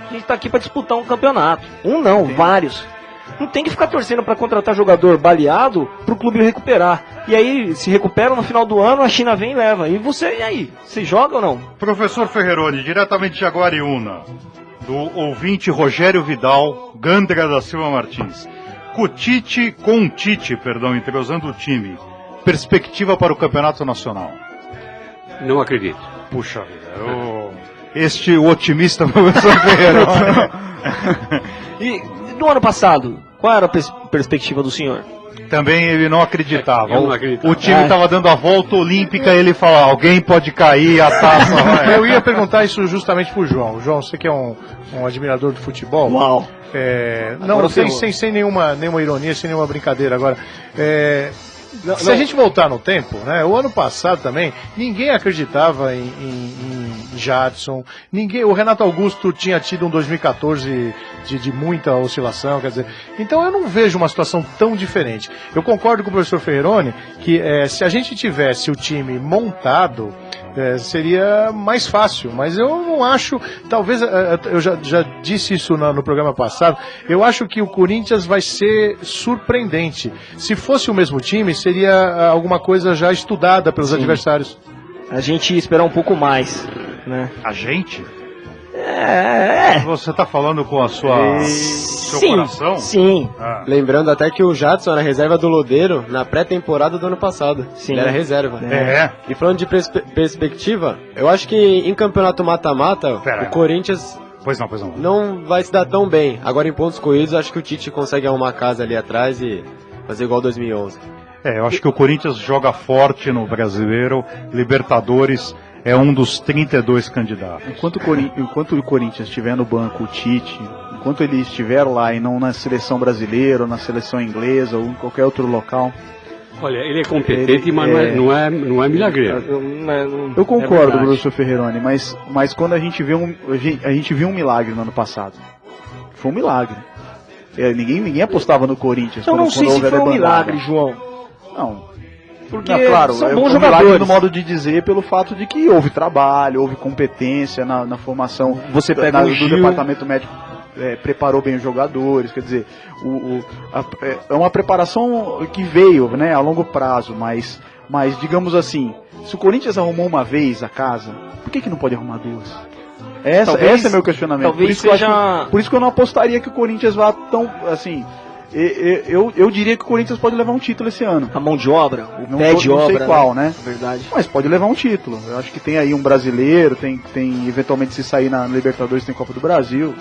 A gente tá aqui pra disputar um campeonato. Vários. Não tem que ficar torcendo pra contratar jogador baleado pro clube recuperar. E aí, se recupera no final do ano, a China vem e leva. E aí? Você joga ou não? Professor Ferreroni, diretamente de Aguariúna. Do ouvinte Rogério Vidal, Gândara da Silva Martins. Com o Tite, entrosando o time. Perspectiva para o Campeonato Nacional? Não acredito. Puxa vida, o otimista professor Ferreroni. E no ano passado, qual era a perspectiva do senhor? Também ele não acreditava. Eu não acreditava. O time estava dando a volta olímpica e ele falava, alguém pode cair, a taça vai. Eu ia perguntar isso justamente pro João. João, você que é um admirador do futebol. Uau! Não, sem nenhuma ironia, sem nenhuma brincadeira. Agora, se a gente voltar no tempo, né? O ano passado também, ninguém acreditava em Jadson, o Renato Augusto tinha tido um 2014 de muita oscilação, quer dizer, então eu não vejo uma situação tão diferente. Eu concordo com o professor Ferreroni que se a gente tivesse o time montado, seria mais fácil, mas eu não acho, talvez, eu já disse isso no programa passado, eu acho que o Corinthians vai ser surpreendente. Se fosse o mesmo time, seria alguma coisa já estudada pelos adversários. A gente ia esperar um pouco mais, né? A gente? Você tá falando com a sua seu coração? Sim. Lembrando até que o Jadson era reserva do Lodeiro na pré-temporada do ano passado. Sim. Ele era reserva. É. E falando de perspectiva, eu acho que em campeonato mata-mata, o Corinthians não vai se dar tão bem. Agora em pontos corridos, acho que o Tite consegue arrumar a casa ali atrás e fazer igual 2011. Eu acho que o Corinthians joga forte no Brasileiro, Libertadores é um dos 32 candidatos. Enquanto o Corinthians estiver no banco, o Tite, enquanto ele estiver lá e não na seleção brasileira, ou na seleção inglesa, ou em qualquer outro local... Olha, ele é competente, mas não é milagreiro. Eu concordo, professor Ferreroni, mas quando a gente viu um milagre no ano passado. Foi um milagre. Ninguém apostava no Corinthians. Eu não sei se foi um milagre, João. Não. Porque claro, são é bons um jogadores. milagre no modo de dizer pelo fato de que houve trabalho, houve competência na formação. Você pega do departamento médico, preparou bem os jogadores, quer dizer, é uma preparação que veio, né, a longo prazo, mas digamos assim, se o Corinthians arrumou uma vez a casa, por que não pode arrumar duas? Esse é meu questionamento. Talvez por isso que eu não apostaria que o Corinthians vá tão assim. Eu diria que o Corinthians pode levar um título esse ano. A mão de obra, o pé de obra. Não sei qual, né? Verdade. Mas pode levar um título. Eu acho que tem aí um brasileiro, tem eventualmente se sair na Libertadores, tem Copa do Brasil.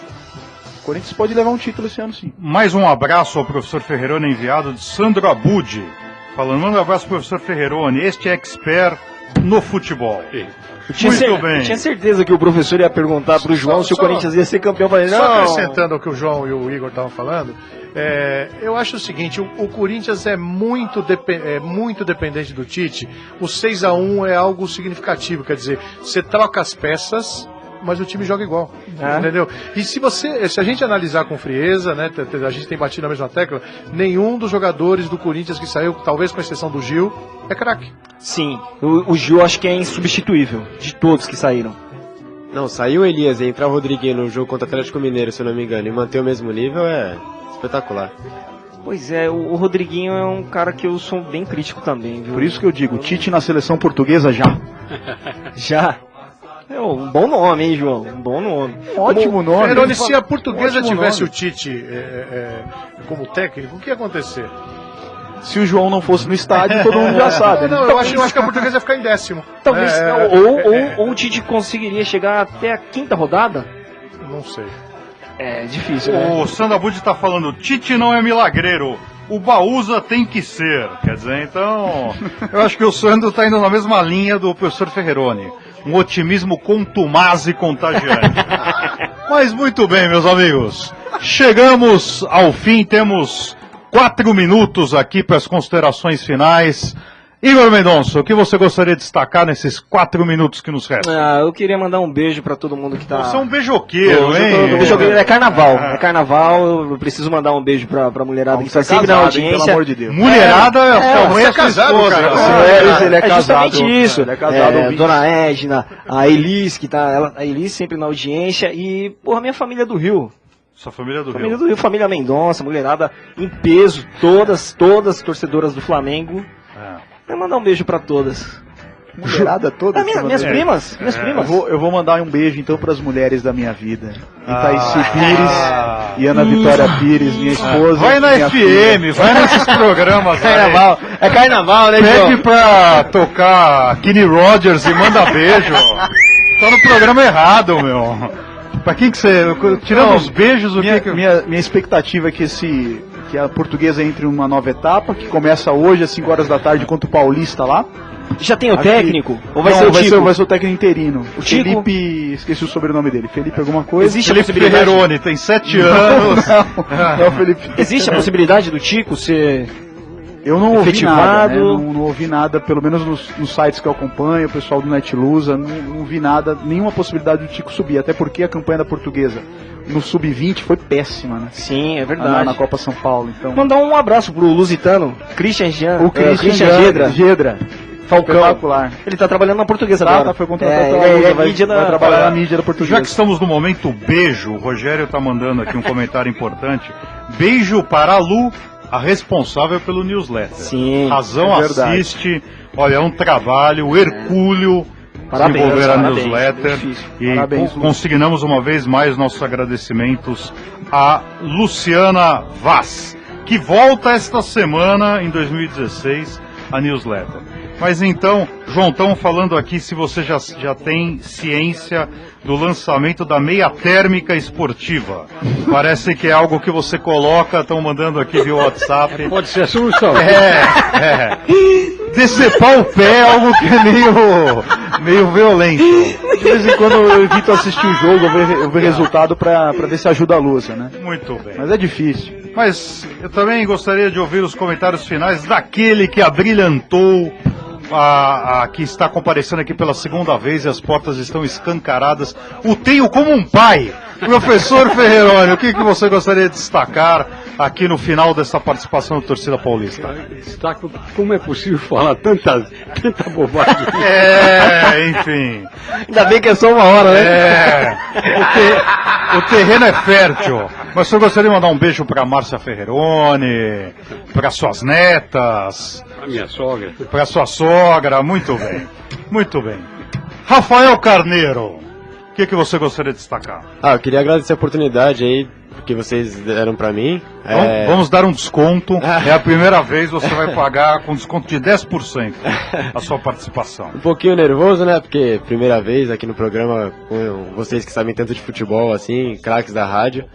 O Corinthians pode levar um título esse ano, sim. Mais um abraço ao professor Ferreroni, enviado de Sandro Abud. Falando, manda um abraço ao professor Ferreroni, este é expert no futebol. Eu tinha certeza que o professor ia perguntar pro João se o Corinthians ia ser campeão. Falei, não. Só acrescentando o que o João e o Igor estavam falando, eu acho o seguinte, o Corinthians é muito dependente do Tite. O 6-1 é algo significativo, quer dizer, você troca as peças, mas o time joga igual, entendeu? E se a gente analisar com frieza, né, a gente tem batido na mesma tecla, nenhum dos jogadores do Corinthians que saiu, talvez com exceção do Gil, é craque. Sim, o Gil acho que é insubstituível, de todos que saíram. Não, saiu o Elias e entrar o Rodriguinho no jogo contra o Atlético Mineiro, se eu não me engano, e manter o mesmo nível é espetacular. Pois é, o Rodriguinho é um cara que eu sou bem crítico também, viu? Por isso que eu digo, Tite na seleção portuguesa já. Já? É um bom nome, hein, João? Um bom nome. Ótimo nome. Ferroni, se a portuguesa tivesse o Tite como técnico, o que ia acontecer? Se o João não fosse no estádio, todo mundo já sabe. Não, eu acho que a portuguesa ia ficar em 10º. Talvez, ou o Tite conseguiria chegar até a 5ª rodada? Não sei. É difícil, né? O Sandro Abud está falando, Tite não é milagreiro, o Baúza tem que ser. Quer dizer, então, eu acho que o Sandro está indo na mesma linha do professor Ferreroni. Um otimismo contumaz e contagiante. Mas muito bem, meus amigos. Chegamos ao fim, temos 4 minutos aqui para as considerações finais. Igor Mendonça, o que você gostaria de destacar nesses 4 minutos que nos restam? Eu queria mandar um beijo pra todo mundo que tá... Você é um beijoqueiro, hein? Beijoqueiro, é carnaval. É carnaval, eu preciso mandar um beijo pra mulherada que tá sempre na audiência. Pelo amor de Deus. Mulherada, você é casado, cara. Ele é casado. Justamente isso. Ele é casado. Dona Edna, a Elis, que tá... A Elis sempre na audiência e, porra, minha família do Rio. Sua família do Rio. Família do Rio, família Mendonça, mulherada em peso, todas torcedoras do Flamengo. Quero mandar um beijo pra todas. Mulherada toda? Minhas primas. Eu vou mandar um beijo então pras mulheres da minha vida. Itaici Pires e Ana Vitória Pires, minha esposa. Vai na FM, filha. Vai nesses programas. Carnaval. É carnaval, né, João? Pede pra tocar Kenny Rogers e manda beijo. Tá no programa errado, meu. Pra quem que você... Tirando os beijos, o que... Minha expectativa é que a portuguesa entre uma nova etapa, que começa hoje às 5 horas da tarde contra o Paulista lá. Já tem o técnico? Ou vai ser o Tico? Vai ser o técnico interino. O Tico? Felipe, esqueci o sobrenome dele. Felipe alguma coisa. Existe Felipe Ferreroni, tem 7 anos. Não, Felipe. Existe a possibilidade do Tico ser... Eu não ouvi nada, né? Não ouvi nada, pelo menos nos sites que eu acompanho, o pessoal do Netlusa, não vi nada, nenhuma possibilidade do Tico subir, até porque a campanha da portuguesa no Sub-20 foi péssima, né? Sim, é verdade. Na Copa São Paulo, então... Mandar um abraço pro lusitano, Christian Jean. O Christian Gedra. Falcão. Ele tá trabalhando na portuguesa agora. Foi contratado vai trabalhar na mídia da portuguesa. Já que estamos no momento beijo, o Rogério tá mandando aqui um comentário importante. Beijo para a Lu, a responsável pelo newsletter. Sim, Razão assiste, olha, é um trabalho hercúleo desenvolver a newsletter. E consignamos uma vez mais nossos agradecimentos a Luciana Vaz, que volta esta semana, em 2016, a newsletter. Mas então, João, estamos falando aqui se você já tem ciência do lançamento da meia térmica esportiva. Parece que é algo que você coloca, estão mandando aqui via WhatsApp. Pode ser a solução. Decepar o pé é algo que é meio violento. De vez em quando eu evito assistir o jogo, eu ver resultado para ver se ajuda a Lúcia, né? Muito bem. Mas é difícil. Mas eu também gostaria de ouvir os comentários finais daquele que abrilhantou, que está comparecendo aqui pela segunda vez e as portas estão escancaradas. O tenho como um pai. Professor Ferreroni, o que você gostaria de destacar aqui no final dessa participação da torcida paulista? Destaco como é possível falar tanta bobagem. Enfim. Ainda bem que é só uma hora, né? O terreno é fértil. Mas eu gostaria de mandar um beijo para Márcia Ferreroni, para suas netas. Para minha sogra. Para sua sogra, muito bem. Muito bem. Rafael Carneiro. O que você gostaria de destacar? Eu queria agradecer a oportunidade aí que vocês deram pra mim. Vamos dar um desconto. É a primeira vez, você vai pagar com desconto de 10% a sua participação. Um pouquinho nervoso, né? Porque primeira vez aqui no programa com vocês que sabem tanto de futebol, assim, craques da rádio.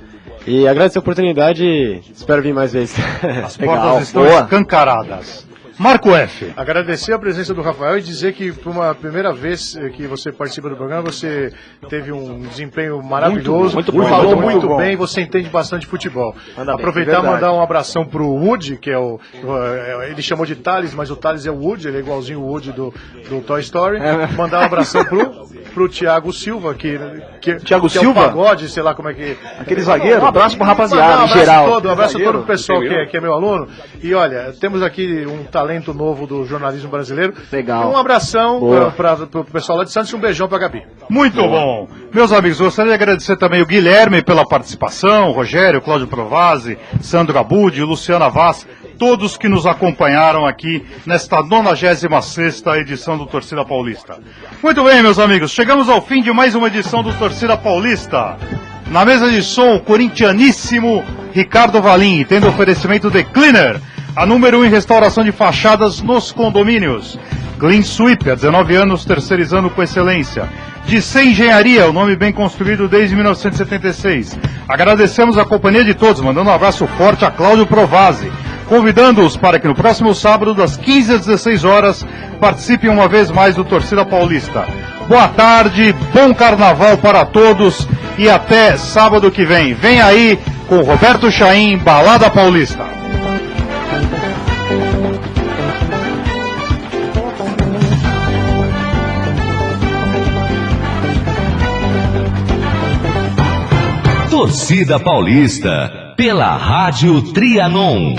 E agradecer a oportunidade e espero vir mais vezes. As portas estão escancaradas. Marco F. Agradecer a presença do Rafael e dizer que por uma primeira vez que você participa do programa, você teve um desempenho maravilhoso, falou muito bem, você entende bastante futebol. Aproveitar e mandar um abração pro Woody, que é ele chamou de Thales, mas o Thales é o Woody, ele é igualzinho o Woody do Toy Story. Mandar um abração pro Thiago Silva, que Thiago é Silva? o Pagode, sei lá como é que... Aquele zagueiro? Um abraço pro rapaziada, em geral. Um abraço a todo o pessoal que é meu aluno. E olha, temos aqui um talento novo do jornalismo brasileiro. Legal. Um abração para o pessoal lá de Santos e um beijão pra Gabi. Muito bom. Meus amigos, gostaria de agradecer também o Guilherme pela participação, o Rogério, Cláudio Provazzi, Sandro Abud, Luciana Vaz, todos que nos acompanharam aqui nesta 96ª edição do Torcida Paulista. Muito bem, meus amigos, chegamos ao fim de mais uma edição do Torcida Paulista. Na mesa de som, o corintianíssimo Ricardo Valim, tendo oferecimento de Cleaner, a número 1 em restauração de fachadas nos condomínios. Clean Sweep, há 19 anos, terceirizando com excelência. DC Engenharia, o nome bem construído desde 1976. Agradecemos a companhia de todos, mandando um abraço forte a Cláudio Provazzi, convidando-os para que no próximo sábado, das 15 às 16 horas, participem uma vez mais do Torcida Paulista. Boa tarde, bom carnaval para todos e até sábado que vem. Vem aí com Roberto Chaim, Balada Paulista. Torcida Paulista, pela Rádio Trianon.